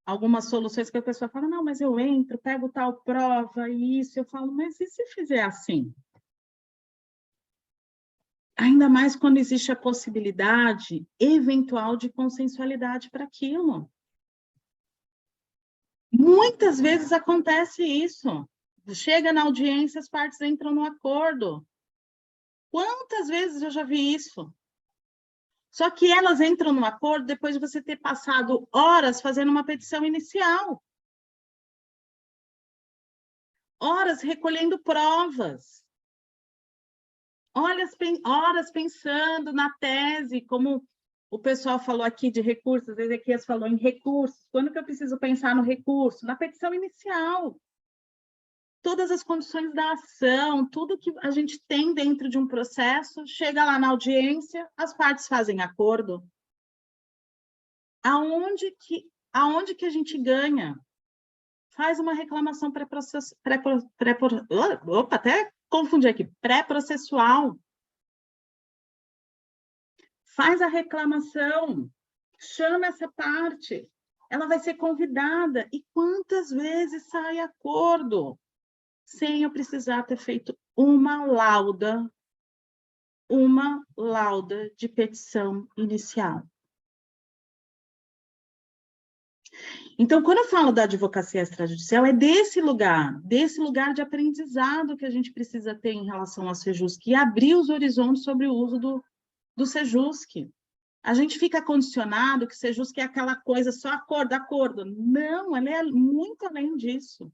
algumas soluções que a pessoa fala, não, mas eu entro, pego tal prova e isso. Eu falo, mas e se fizer assim? Ainda mais quando existe a possibilidade eventual de consensualidade para aquilo. Muitas vezes acontece isso. Chega na audiência, as partes entram no acordo. Quantas vezes eu já vi isso? Só que elas entram no acordo depois de você ter passado horas fazendo uma petição inicial. Horas recolhendo provas. Horas pensando na tese, como o pessoal falou aqui de recursos, a Ezequias falou em recursos. Quando que eu preciso pensar no recurso? Na petição inicial. todas as condições da ação, tudo que a gente tem dentro de um processo, chega lá na audiência, as partes fazem acordo. Aonde que a gente ganha? Faz uma reclamação até confundi aqui, pré-processual. Faz a reclamação, chama essa parte, ela vai ser convidada. E quantas vezes sai acordo? Sem eu precisar ter feito uma lauda de petição inicial. Então, quando eu falo da advocacia extrajudicial, é desse lugar de aprendizado que a gente precisa ter em relação ao SEJUSC e abrir os horizontes sobre o uso do SEJUSC. A gente fica condicionado que SEJUSC é aquela coisa só acordo. Não, ela é muito além disso.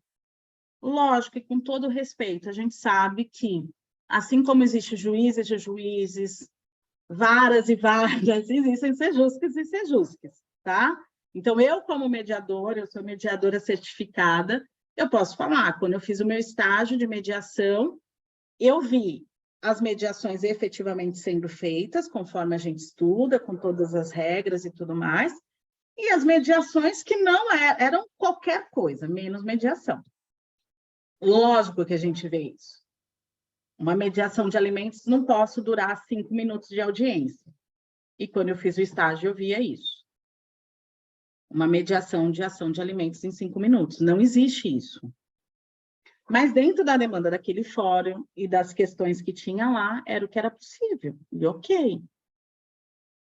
Lógico, e com todo respeito, a gente sabe que, assim como existem juízes e juízes, varas e varas, existem SEJUSCs e SEJUSCs, tá? Então, eu como mediadora, eu sou mediadora certificada, eu posso falar, quando eu fiz o meu estágio de mediação, eu vi as mediações efetivamente sendo feitas, conforme a gente estuda, com todas as regras e tudo mais, e as mediações que não eram qualquer coisa, menos mediação. Lógico que a gente vê isso. Uma mediação de alimentos não posso durar 5 minutos de audiência. E quando eu fiz o estágio, eu via isso. Uma mediação de ação de alimentos em 5 minutos. Não existe isso. Mas dentro da demanda daquele fórum e das questões que tinha lá, era o que era possível. E ok.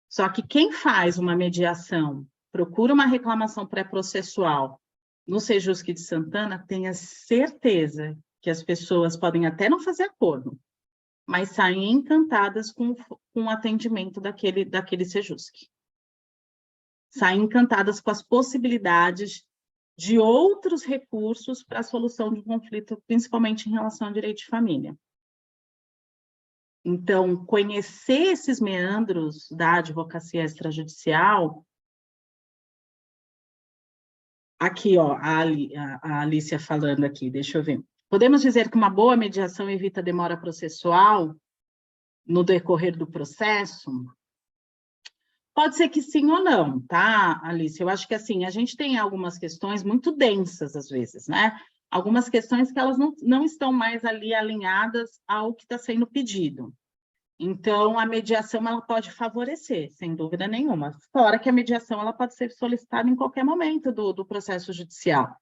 Só que quem faz uma mediação, procura uma reclamação pré-processual no SEJUSC de Santana, tenha certeza que as pessoas podem até não fazer acordo, mas saem encantadas com o atendimento daquele SEJUSC. Saem encantadas com as possibilidades de outros recursos para a solução de um conflito, principalmente em relação ao direito de família. Então, conhecer esses meandros da advocacia extrajudicial. Aqui, ó, a Alicia falando aqui, deixa eu ver. Podemos dizer que uma boa mediação evita demora processual no decorrer do processo? Pode ser que sim ou não, tá, Alice? Eu acho que, assim, a gente tem algumas questões muito densas, às vezes, né? Algumas questões que elas não estão mais ali alinhadas ao que está sendo pedido. Então, a mediação, ela pode favorecer, sem dúvida nenhuma. Fora que a mediação, ela pode ser solicitada em qualquer momento do processo judicial.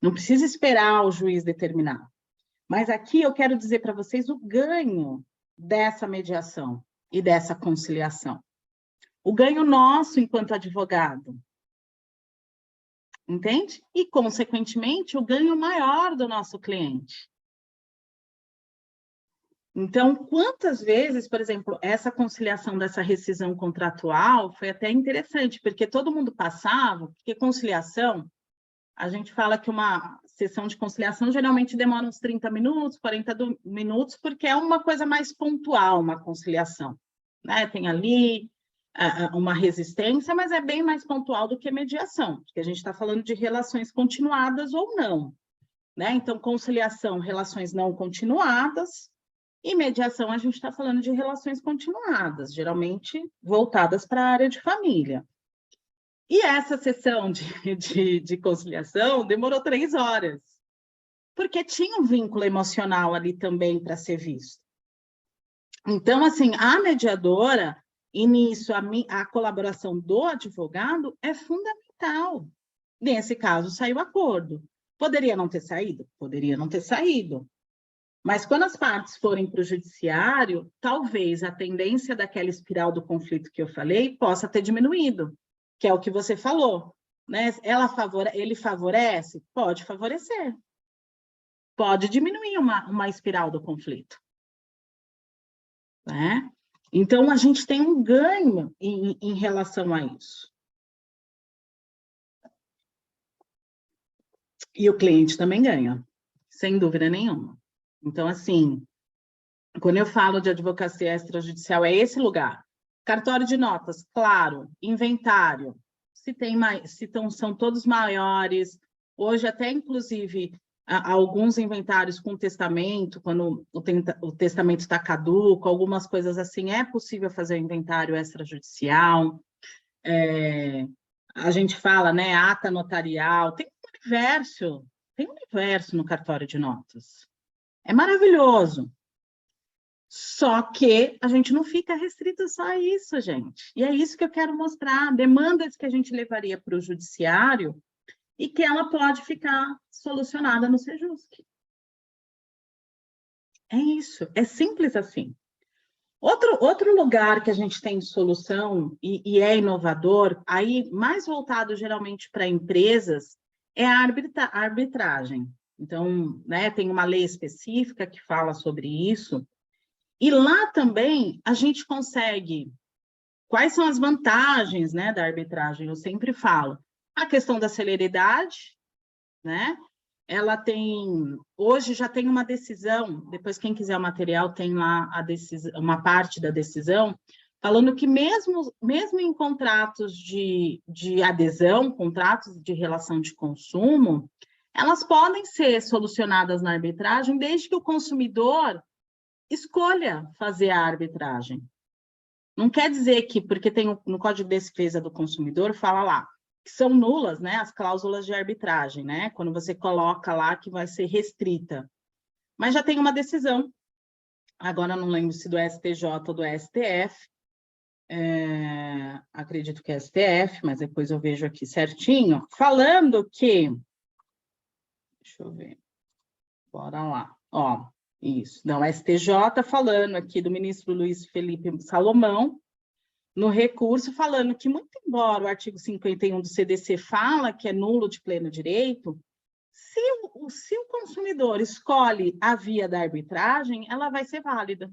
Não precisa esperar o juiz determinar. Mas aqui eu quero dizer para vocês o ganho dessa mediação e dessa conciliação. O ganho nosso enquanto advogado. Entende? E, consequentemente, o ganho maior do nosso cliente. Então, quantas vezes, por exemplo, essa conciliação dessa rescisão contratual foi até interessante, porque todo mundo passava, porque conciliação, a gente fala que uma sessão de conciliação geralmente demora uns 30 minutos, 40 minutos, porque é uma coisa mais pontual, uma conciliação, né? Tem ali uma resistência, mas é bem mais pontual do que mediação, porque a gente está falando de relações continuadas ou não, né? Então, conciliação, relações não continuadas, e mediação, a gente está falando de relações continuadas, geralmente voltadas para a área de família. E essa sessão de conciliação demorou 3 horas, porque tinha um vínculo emocional ali também para ser visto. Então, assim, a mediadora, e nisso a colaboração do advogado é fundamental. Nesse caso, saiu acordo. Poderia não ter saído? Poderia não ter saído. Mas quando as partes forem para o judiciário, talvez a tendência daquela espiral do conflito que eu falei possa ter diminuído, que é o que você falou, né? Ele favorece? Pode favorecer. Pode diminuir uma espiral do conflito. Né? Então, a gente tem um ganho em relação a isso. E o cliente também ganha, sem dúvida nenhuma. Então, assim, quando eu falo de advocacia extrajudicial, é esse lugar. Cartório de notas, claro. Inventário, se tem mais, são todos maiores. Hoje, até, inclusive, alguns inventários com testamento, quando o testamento está caduco, algumas coisas assim, é possível fazer o inventário extrajudicial. A gente fala, né, ata notarial, tem um universo no cartório de notas. É maravilhoso. Só que a gente não fica restrito só a isso, gente. E é isso que eu quero mostrar, demandas que a gente levaria para o judiciário e que ela pode ficar solucionada no Sejusc. É isso, é simples assim. Outro lugar que a gente tem solução e é inovador, aí mais voltado geralmente para empresas, é a arbitragem. Então, né, tem uma lei específica que fala sobre isso, e lá também a gente consegue... Quais são as vantagens, né, da arbitragem? Eu sempre falo. A questão da celeridade, né? Ela tem... Hoje já tem uma decisão, depois quem quiser o material tem lá a decisão, uma parte da decisão, falando que mesmo em contratos de adesão, contratos de relação de consumo, elas podem ser solucionadas na arbitragem desde que o consumidor escolha fazer a arbitragem. Não quer dizer que, porque tem no Código de Defesa do Consumidor, fala lá, que são nulas, né, as cláusulas de arbitragem, né, quando você coloca lá que vai ser restrita. Mas já tem uma decisão, agora não lembro se do STJ ou do STF, acredito que é STF, mas depois eu vejo aqui certinho, falando que... Deixa eu ver, bora lá, ó. Isso, não, STJ falando aqui do ministro Luiz Felipe Salomão, no recurso, falando que, muito embora o artigo 51 do CDC fala que é nulo de pleno direito, se o consumidor escolhe a via da arbitragem, ela vai ser válida.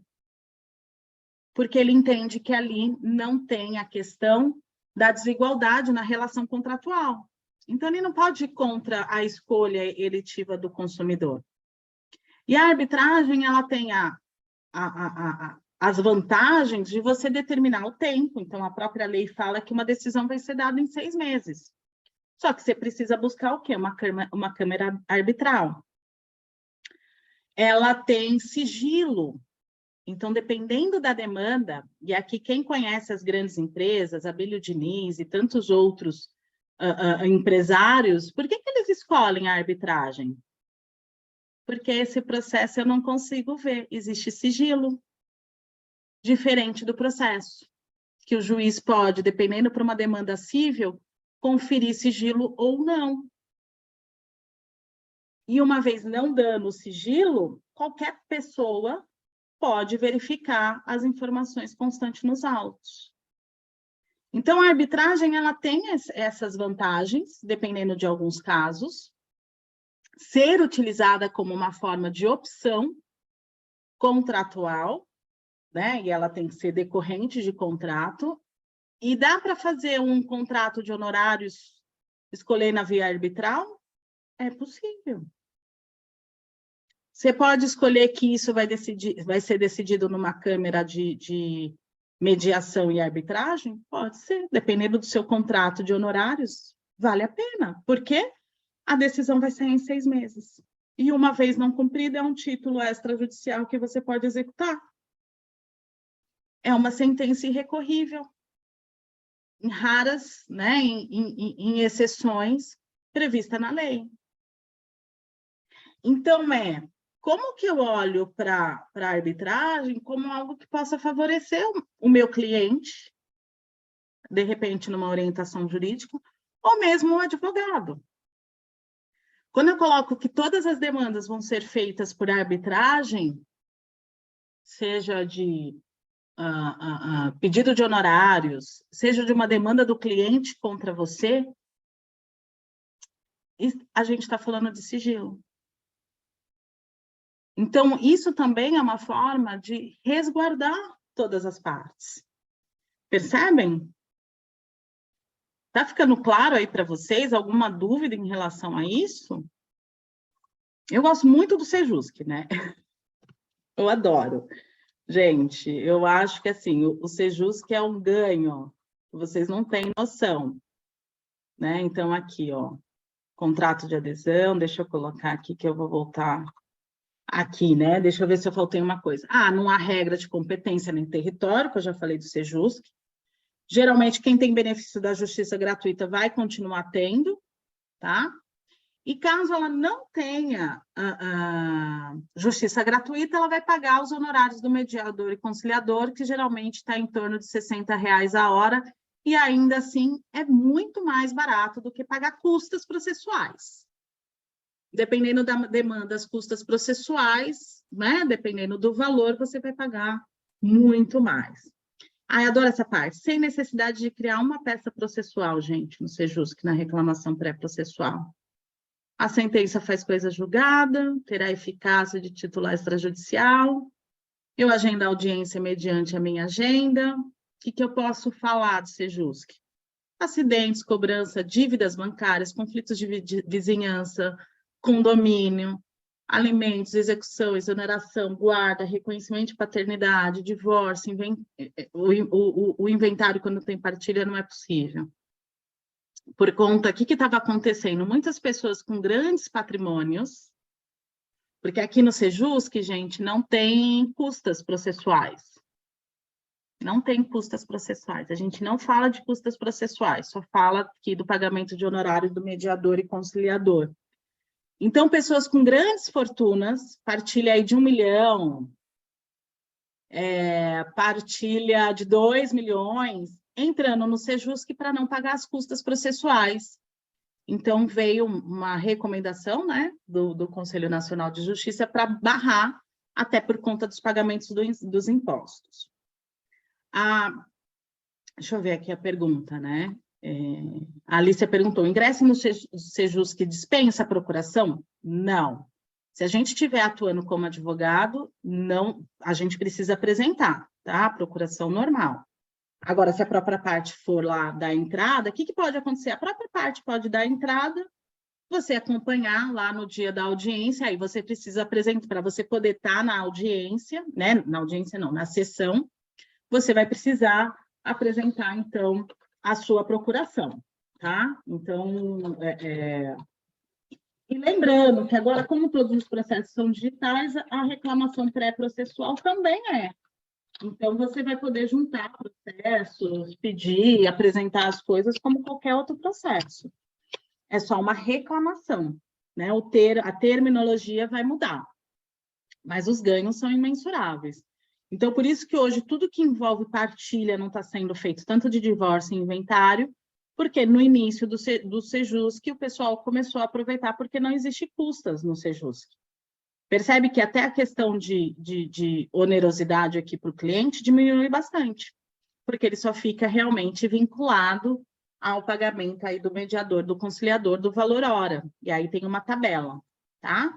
Porque ele entende que ali não tem a questão da desigualdade na relação contratual. Então, ele não pode ir contra a escolha eletiva do consumidor. E a arbitragem, ela tem as vantagens de você determinar o tempo. Então, a própria lei fala que uma decisão vai ser dada em 6 meses. Só que você precisa buscar o quê? Uma câmara arbitral. Ela tem sigilo. Então, dependendo da demanda, e aqui quem conhece as grandes empresas, Abílio Diniz e tantos outros empresários, por que eles escolhem a arbitragem? Porque esse processo eu não consigo ver, existe sigilo, diferente do processo, que o juiz pode, dependendo para uma demanda civil, conferir sigilo ou não. E uma vez não dando sigilo, qualquer pessoa pode verificar as informações constantes nos autos. Então, a arbitragem ela tem essas vantagens, dependendo de alguns casos, ser utilizada como uma forma de opção contratual, né? E ela tem que ser decorrente de contrato, e dá para fazer um contrato de honorários, escolher na via arbitral? É possível. Você pode escolher que isso vai ser decidido numa câmara de mediação e arbitragem? Pode ser, dependendo do seu contrato de honorários, vale a pena. Por quê? A decisão vai sair em 6 meses. E uma vez não cumprida, é um título extrajudicial que você pode executar. É uma sentença irrecorrível. Em raras, né, em exceções prevista na lei. Então, como que eu olho para a arbitragem como algo que possa favorecer o meu cliente, de repente, numa orientação jurídica, ou mesmo um advogado? Quando eu coloco que todas as demandas vão ser feitas por arbitragem, seja de pedido de honorários, seja de uma demanda do cliente contra você, a gente está falando de sigilo. Então, isso também é uma forma de resguardar todas as partes. Percebem? Está ficando claro aí para vocês alguma dúvida em relação a isso? Eu gosto muito do Sejusc, né? Eu adoro. Gente, eu acho que assim, o Sejusc é um ganho, vocês não têm noção. Né? Então, aqui, ó. contrato de adesão, deixa eu colocar aqui que eu vou voltar aqui, né? Deixa eu ver se eu faltei uma coisa. Não há regra de competência nem território, que eu já falei do Sejusc. Geralmente, quem tem benefício da justiça gratuita vai continuar tendo, tá? E caso ela não tenha justiça gratuita, ela vai pagar os honorários do mediador e conciliador, que geralmente está em torno de R$60 a hora, e ainda assim é muito mais barato do que pagar custas processuais. Dependendo da demanda, as custas processuais, né? Dependendo do valor, você vai pagar muito mais. Eu adoro essa parte. Sem necessidade de criar uma peça processual, gente, no Sejusc, na reclamação pré-processual. A sentença faz coisa julgada, terá eficácia de título extrajudicial. Eu agendo a audiência mediante a minha agenda. O que eu posso falar do Sejusc? Acidentes, cobrança, dívidas bancárias, conflitos de vizinhança, condomínio, alimentos, execução, exoneração, guarda, reconhecimento de paternidade, divórcio, o inventário quando tem partilha não é possível. Por conta, o que estava acontecendo? Muitas pessoas com grandes patrimônios, porque aqui no Sejusc, gente, não tem custas processuais. Não tem custas processuais. A gente não fala de custas processuais, só fala aqui do pagamento de honorários do mediador e conciliador. Então, pessoas com grandes fortunas, partilha aí de 1 milhão, partilha de 2 milhões, entrando no Sejusc para não pagar as custas processuais. Então, veio uma recomendação, né, do Conselho Nacional de Justiça para barrar, até por conta dos pagamentos dos impostos. Deixa eu ver aqui a pergunta, né? A Alicia perguntou, ingresso no Sejusc dispensa a procuração? Não. Se a gente estiver atuando como advogado, não, a gente precisa apresentar, tá? A procuração normal. Agora, se a própria parte for lá dar entrada, o que pode acontecer? A própria parte pode dar entrada, você acompanhar lá no dia da audiência, aí você precisa apresentar, para você poder estar na audiência, né? Na audiência não, na sessão, você vai precisar apresentar, então, a sua procuração, tá? Então, E lembrando que agora, como todos os processos são digitais, a reclamação pré-processual também é. Então, você vai poder juntar processos, pedir, apresentar as coisas como qualquer outro processo. É só uma reclamação, né? A terminologia vai mudar, mas os ganhos são imensuráveis. Então, por isso que hoje tudo que envolve partilha não está sendo feito, tanto de divórcio e inventário, porque no início do Sejusc o pessoal começou a aproveitar porque não existe custas no Sejusc. Percebe que até a questão de onerosidade aqui para o cliente diminui bastante, porque ele só fica realmente vinculado ao pagamento aí do mediador, do conciliador, do valor hora. E aí tem uma tabela, tá?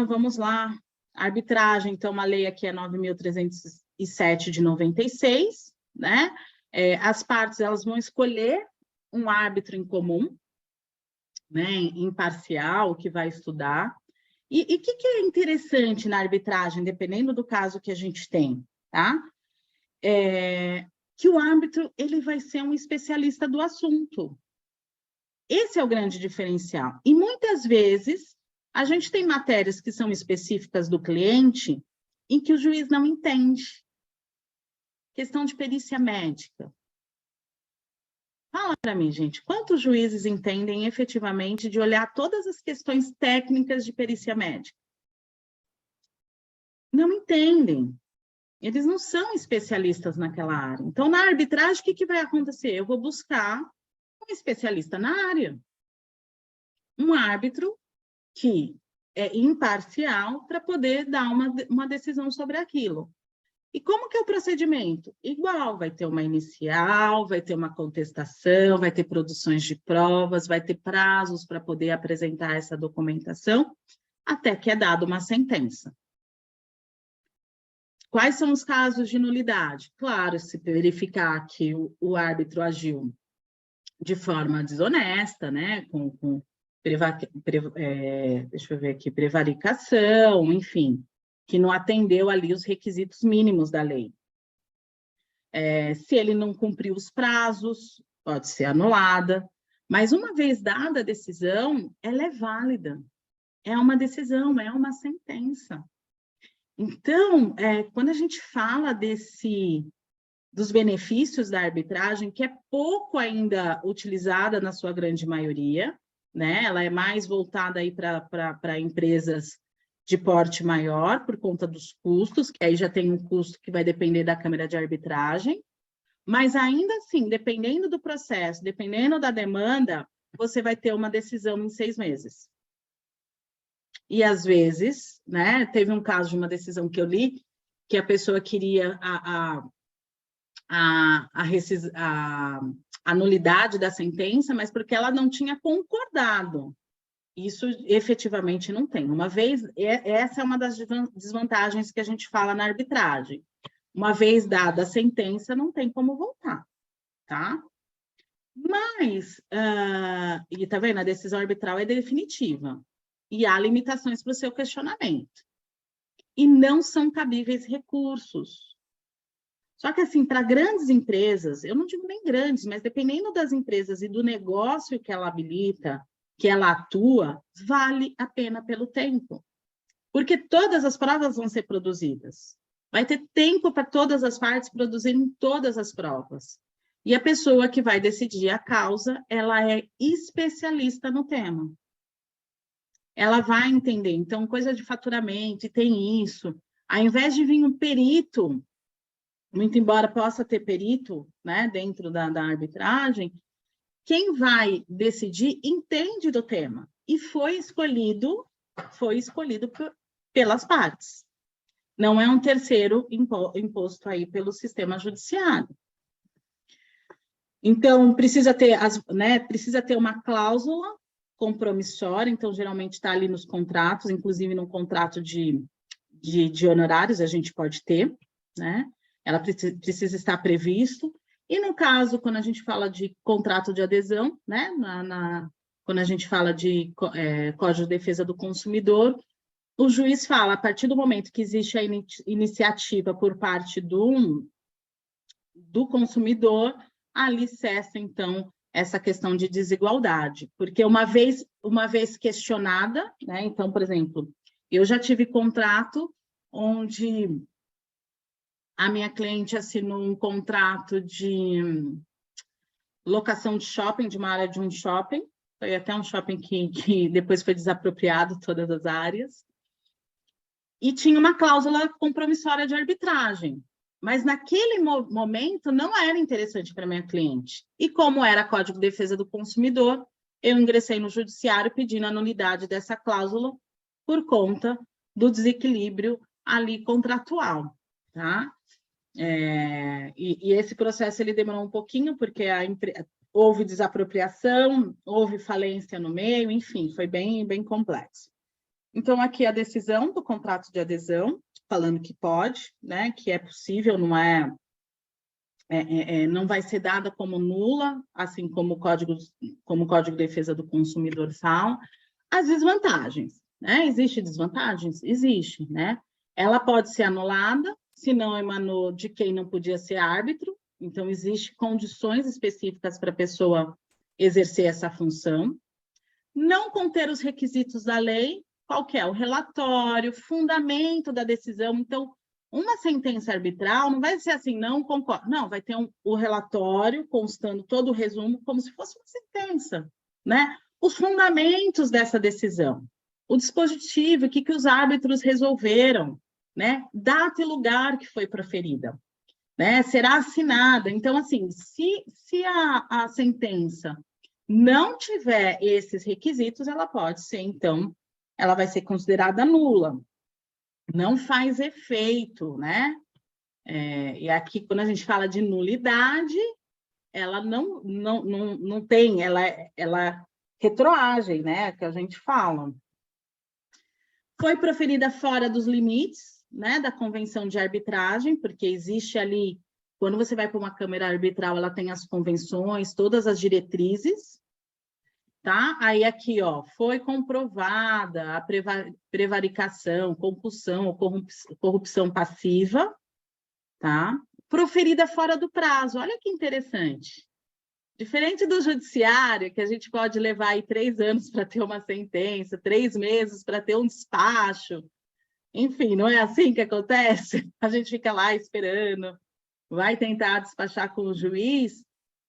Vamos lá. Arbitragem, então, uma lei aqui é 9.307 de 96, né? As partes, elas vão escolher um árbitro em comum, né? Imparcial, que vai estudar. E o que é interessante na arbitragem, dependendo do caso que a gente tem, tá? Que o árbitro, ele vai ser um especialista do assunto. Esse é o grande diferencial. E muitas vezes, a gente tem matérias que são específicas do cliente em que o juiz não entende. Questão de perícia médica. Fala para mim, gente, quantos juízes entendem efetivamente de olhar todas as questões técnicas de perícia médica? Não entendem. Eles não são especialistas naquela área. Então, na arbitragem, o que vai acontecer? Eu vou buscar um especialista na área. Um árbitro que é imparcial para poder dar uma decisão sobre aquilo. E como que é o procedimento? Igual, vai ter uma inicial, vai ter uma contestação, vai ter produções de provas, vai ter prazos para poder apresentar essa documentação, até que é dada uma sentença. Quais são os casos de nulidade? Claro, se verificar que o árbitro agiu de forma desonesta, né, deixa eu ver aqui, prevaricação, enfim, que não atendeu ali os requisitos mínimos da lei. Se ele não cumpriu os prazos, pode ser anulada. Mas uma vez dada a decisão, ela é válida. É uma decisão, é uma sentença. Então, quando a gente fala dos benefícios da arbitragem, que é pouco ainda utilizada na sua grande maioria, né? Ela é mais voltada aí para empresas de porte maior, por conta dos custos, que aí já tem um custo que vai depender da câmara de arbitragem, mas ainda assim, dependendo do processo, dependendo da demanda, você vai ter uma decisão em 6 meses. E às vezes, né, teve um caso de uma decisão que eu li, que a pessoa queria a nulidade da sentença, mas porque ela não tinha concordado. Isso efetivamente não tem. Uma vez, essa é uma das desvantagens que a gente fala na arbitragem. Uma vez dada a sentença, não tem como voltar, tá? Mas, e tá vendo? A decisão arbitral é definitiva. E há limitações para o seu questionamento. E não são cabíveis recursos. Só que, assim, para grandes empresas, eu não digo nem grandes, mas dependendo das empresas e do negócio que ela habilita, que ela atua, vale a pena pelo tempo. Porque todas as provas vão ser produzidas. Vai ter tempo para todas as partes produzirem todas as provas. E a pessoa que vai decidir a causa, ela é especialista no tema. Ela vai entender. Então, coisa de faturamento, e tem isso. Ao invés de vir um perito, muito embora possa ter perito, né, dentro da arbitragem, quem vai decidir entende do tema. E foi escolhido pelas partes. Não é um terceiro imposto aí pelo sistema judiciário. Então, precisa ter uma cláusula compromissória, então, geralmente está ali nos contratos, inclusive no contrato de honorários a gente pode ter, né? Ela precisa estar previsto. E no caso, quando a gente fala de contrato de adesão, né? Quando a gente fala de Código de Defesa do Consumidor, o juiz fala, a partir do momento que existe a iniciativa por parte do consumidor, ali cessa, então, essa questão de desigualdade. Porque uma vez questionada, né? Então, por exemplo, eu já tive contrato onde a minha cliente assinou um contrato de locação de shopping, de uma área de um shopping, foi até um shopping que depois foi desapropriado todas as áreas, e tinha uma cláusula compromissória de arbitragem, mas naquele momento não era interessante para minha cliente. E como era Código de Defesa do Consumidor, eu ingressei no judiciário pedindo a nulidade dessa cláusula por conta do desequilíbrio ali contratual, tá? E esse processo ele demorou um pouquinho, porque houve desapropriação, houve falência no meio, enfim, foi bem, bem complexo. Então, aqui a decisão do contrato de adesão, falando que pode, né, que é possível, não vai ser dada como nula, assim como o Código de Defesa do Consumidor fala. As desvantagens, né? Existem desvantagens? Existe, né? Ela pode ser anulada, se não emanou de quem não podia ser árbitro, então existem condições específicas para a pessoa exercer essa função. Não conter os requisitos da lei, qual que é? O relatório, fundamento da decisão. Então, uma sentença arbitral não vai ser assim, não concordo. Não, vai ter o relatório constando todo o resumo, como se fosse uma sentença, né? Os fundamentos dessa decisão, o dispositivo, o que os árbitros resolveram, né? Data e lugar que foi proferida, né? Será assinada. Então, assim, se a sentença não tiver esses requisitos, ela pode ser, então, ela vai ser considerada nula. Não faz efeito, né? E aqui, quando a gente fala de nulidade, ela não tem, ela retroage, né? Que a gente fala. Foi proferida fora dos limites, né? Da convenção de arbitragem, porque existe ali, quando você vai para uma câmara arbitral, ela tem as convenções, todas as diretrizes, tá? Aí aqui, ó, foi comprovada a prevaricação, compulsão ou corrupção passiva, tá? Proferida fora do prazo. Olha que interessante. Diferente do judiciário, que a gente pode levar aí 3 anos para ter uma sentença, 3 meses para ter um despacho. Enfim, não é assim que acontece? A gente fica lá esperando, vai tentar despachar com o juiz.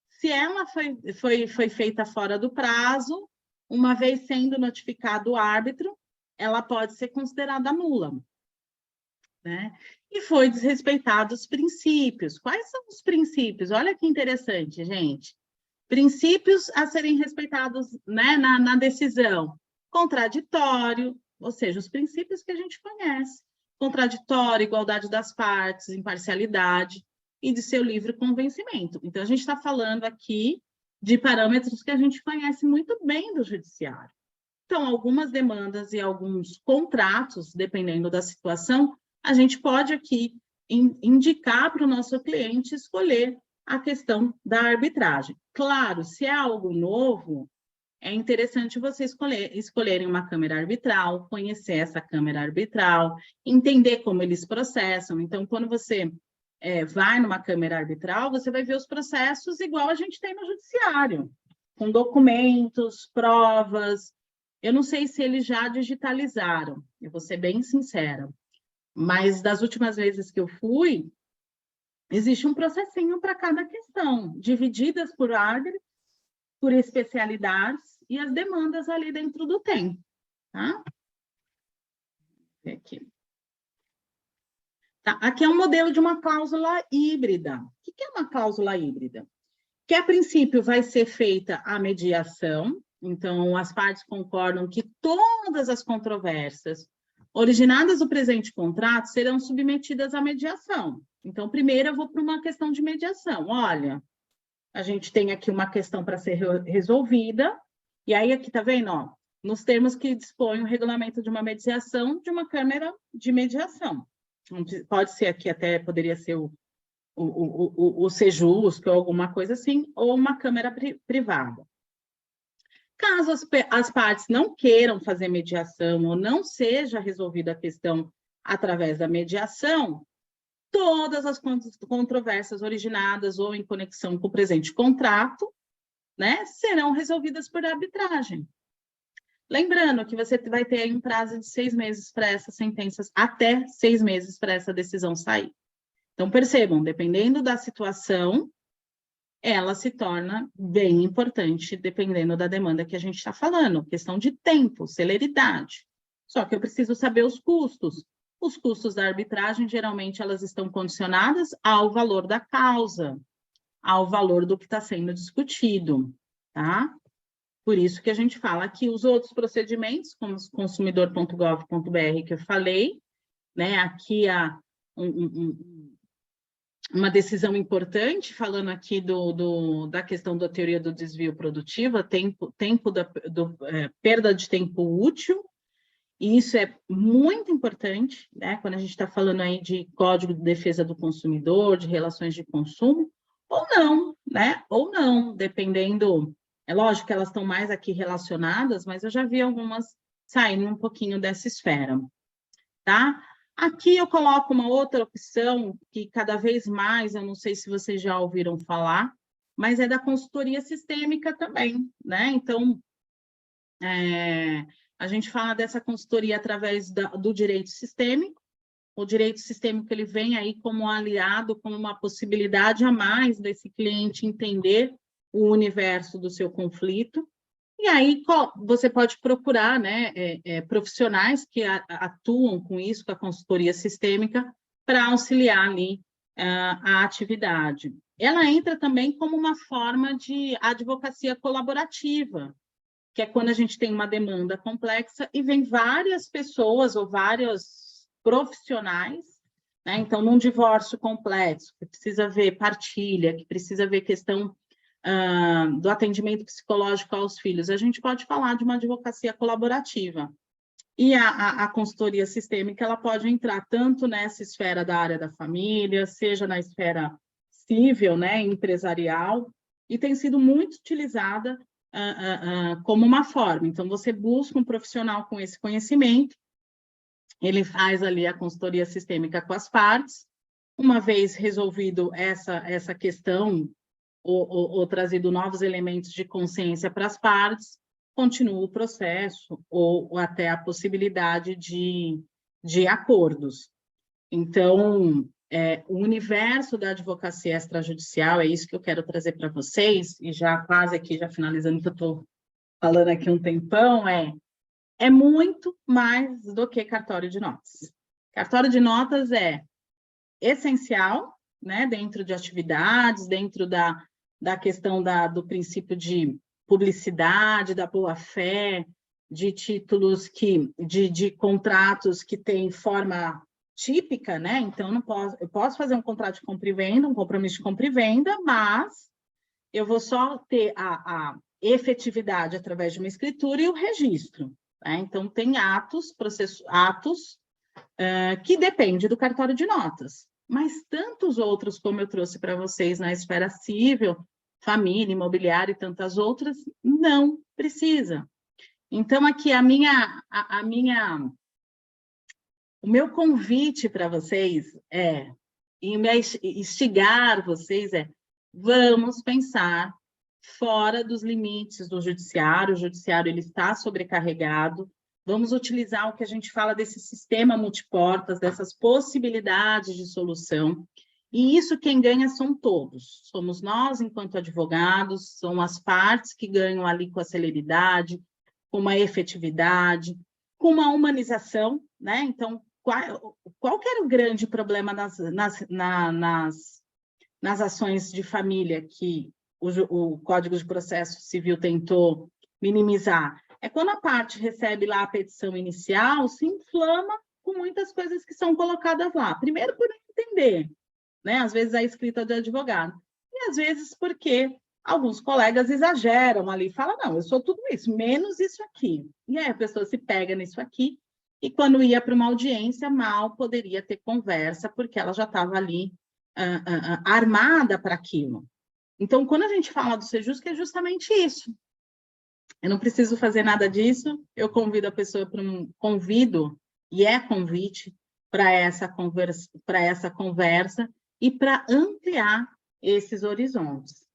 Se ela foi feita fora do prazo, uma vez sendo notificado o árbitro, ela pode ser considerada nula, né? E foi desrespeitado os princípios. Quais são os princípios? Olha que interessante, gente. Princípios a serem respeitados, né, na decisão. Contraditório, ou seja, os princípios que a gente conhece. Contraditório, igualdade das partes, imparcialidade e de seu livre convencimento. Então, a gente está falando aqui de parâmetros que a gente conhece muito bem do judiciário. Então, algumas demandas e alguns contratos, dependendo da situação, a gente pode aqui indicar para o nosso cliente escolher a questão da arbitragem. Claro, se é algo novo, é interessante você escolherem uma câmara arbitral, conhecer essa câmara arbitral, entender como eles processam. Então, quando você vai numa câmara arbitral, você vai ver os processos igual a gente tem no judiciário, com documentos, provas. Eu não sei se eles já digitalizaram, eu vou ser bem sincera, mas das últimas vezes que eu fui, existe um processinho para cada questão, divididas por áreas, por especialidades e as demandas ali dentro do tempo, tá? Aqui. Tá, aqui é um modelo de uma cláusula híbrida. O que é uma cláusula híbrida? Que a princípio vai ser feita a mediação, então as partes concordam que todas as controvérsias originadas do presente contrato serão submetidas à mediação. Então, primeiro eu vou para uma questão de mediação. Olha, a gente tem aqui uma questão para ser resolvida, e aí aqui, tá vendo, ó, nos termos que dispõe o regulamento de uma mediação, de uma câmara de mediação. Pode ser aqui, até poderia ser o Sejusc ou alguma coisa assim, ou uma câmara privada. Caso as partes não queiram fazer mediação ou não seja resolvida a questão através da mediação, todas as controvérsias originadas ou em conexão com o presente contrato, né, serão resolvidas por arbitragem. Lembrando que você vai ter aí um prazo de 6 meses para essas sentenças, até 6 meses para essa decisão sair. Então, percebam, dependendo da situação, ela se torna bem importante, dependendo da demanda que a gente está falando. Questão de tempo, celeridade. Só que eu preciso saber os custos. Os custos da arbitragem, geralmente, elas estão condicionadas ao valor da causa, ao valor do que está sendo discutido, tá? Por isso que a gente fala que os outros procedimentos, como consumidor.gov.br, que eu falei, né? Aqui há uma decisão importante, falando aqui da questão da teoria do desvio produtivo, perda de tempo útil, e isso é muito importante, né? Quando a gente está falando aí de Código de Defesa do Consumidor, de relações de consumo, ou não, né? Ou não, dependendo. É lógico que elas estão mais aqui relacionadas, mas eu já vi algumas saindo um pouquinho dessa esfera, tá? Aqui eu coloco uma outra opção que cada vez mais, eu não sei se vocês já ouviram falar, mas é da consultoria sistêmica também, né? Então, a gente fala dessa consultoria através do direito sistêmico. O direito sistêmico ele vem aí como aliado, como uma possibilidade a mais desse cliente entender o universo do seu conflito. E aí você pode procurar, né, profissionais que atuam com isso, com a consultoria sistêmica, para auxiliar ali a atividade. Ela entra também como uma forma de advocacia colaborativa, que é quando a gente tem uma demanda complexa e vem várias pessoas ou vários profissionais, né? Então, num divórcio complexo, que precisa ver partilha, que precisa ver questão do atendimento psicológico aos filhos, a gente pode falar de uma advocacia colaborativa. E a consultoria sistêmica, ela pode entrar tanto nessa esfera da área da família, seja na esfera civil, né, empresarial, e tem sido muito utilizada como uma forma. Então, você busca um profissional com esse conhecimento, ele faz ali a consultoria sistêmica com as partes, uma vez resolvido essa questão ou trazido novos elementos de consciência para as partes, continua o processo ou até a possibilidade de acordos. Então, o universo da advocacia extrajudicial, é isso que eu quero trazer para vocês, e já quase aqui, já finalizando, que eu estou falando aqui um tempão, é muito mais do que cartório de notas. Cartório de notas é essencial, né, dentro de atividades, dentro da questão do princípio de publicidade, da boa-fé, de títulos de contratos que têm forma típica, né? Então, eu posso fazer um contrato de compra e venda, um compromisso de compra e venda, mas eu vou só ter a efetividade através de uma escritura e o registro. Né? Então, tem atos que dependem do cartório de notas, mas tantos outros, como eu trouxe para vocês na esfera civil, família, imobiliária e tantas outras, não precisa. Então, aqui o meu convite para vocês e me instigar vocês vamos pensar fora dos limites do judiciário. O judiciário ele está sobrecarregado. Vamos utilizar o que a gente fala desse sistema multiportas, dessas possibilidades de solução. E isso quem ganha são todos. Somos nós, enquanto advogados, são as partes que ganham ali com a celeridade, com uma efetividade, com uma humanização, né? Então, qual que era o grande problema nas ações de família que o Código de Processo Civil tentou minimizar? É quando a parte recebe lá a petição inicial, se inflama com muitas coisas que são colocadas lá. Primeiro, por entender, né? Às vezes a escrita de advogado. E às vezes porque alguns colegas exageram ali e falam, não, eu sou tudo isso, menos isso aqui. E aí a pessoa se pega nisso aqui, e quando ia para uma audiência, mal poderia ter conversa, porque ela já estava ali armada para aquilo. Então, quando a gente fala do ser justo, é justamente isso. Eu não preciso fazer nada disso, eu convido a pessoa para convite para essa conversa e para ampliar esses horizontes.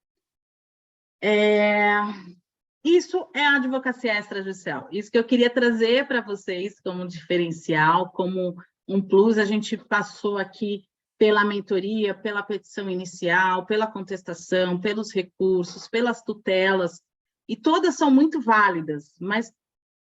Isso é a advocacia extrajudicial. Isso que eu queria trazer para vocês como diferencial, como um plus. A gente passou aqui pela mentoria, pela petição inicial, pela contestação, pelos recursos, pelas tutelas, e todas são muito válidas, mas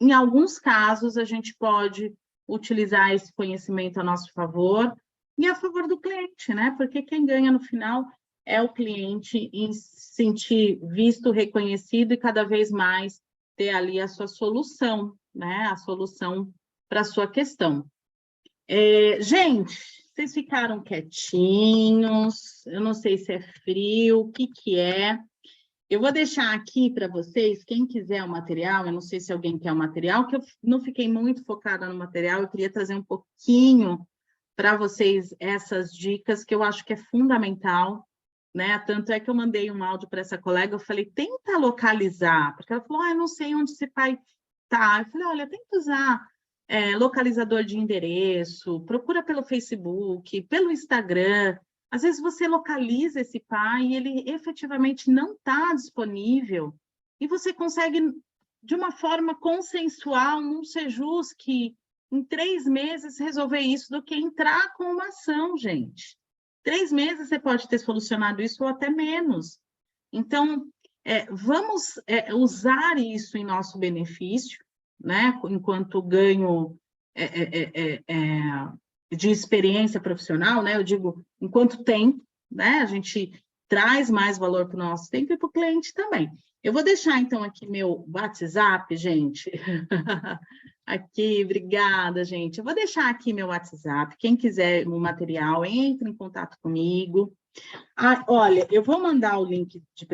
em alguns casos a gente pode utilizar esse conhecimento a nosso favor e a favor do cliente, né? Porque quem ganha no final é o cliente em se sentir visto, reconhecido e cada vez mais ter ali a sua solução, né? A solução para a sua questão. Gente, vocês ficaram quietinhos, eu não sei se é frio, o que é. Eu vou deixar aqui para vocês, quem quiser o material, eu não sei se alguém quer o material, que eu não fiquei muito focada no material, eu queria trazer um pouquinho para vocês essas dicas que eu acho que é fundamental, né? Tanto é que eu mandei um áudio para essa colega, eu falei, tenta localizar, porque ela falou, eu não sei onde esse pai está. Eu falei, olha, tenta usar localizador de endereço, procura pelo Facebook, pelo Instagram. Às vezes você localiza esse pai e ele efetivamente não está disponível e você consegue, de uma forma consensual, num sejus que em 3 meses resolver isso do que entrar com uma ação, gente. 3 meses você pode ter solucionado isso ou até menos. Então, vamos usar isso em nosso benefício, né? Enquanto ganho de experiência profissional, né? Eu digo, enquanto tempo, né? A gente traz mais valor para o nosso tempo e para o cliente também. Eu vou deixar, então, aqui meu WhatsApp, gente. Aqui, obrigada, gente. Eu vou deixar aqui meu WhatsApp. Quem quiser o material, entre em contato comigo. Olha, eu vou mandar o link de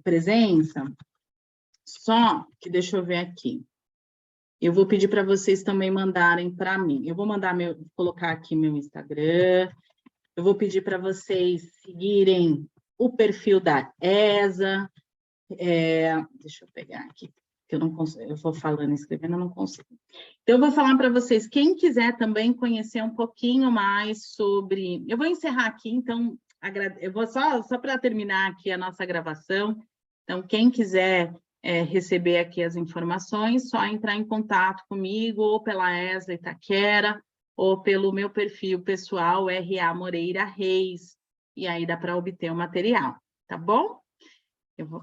presença, só que deixa eu ver aqui. Eu vou pedir para vocês também mandarem para mim. Eu vou colocar aqui meu Instagram. Eu vou pedir para vocês seguirem o perfil da ESA. Deixa eu pegar aqui, que eu não consigo. Eu vou falando, escrevendo, eu não consigo. Então, eu vou falar para vocês, quem quiser também conhecer um pouquinho mais sobre... Eu vou encerrar aqui, então, eu vou só para terminar aqui a nossa gravação. Então, quem quiser receber aqui as informações, só entrar em contato comigo, ou pela ESA Itaquera, ou pelo meu perfil pessoal, R.A. Moreira Reis, e aí dá para obter o material, tá bom? Eu vou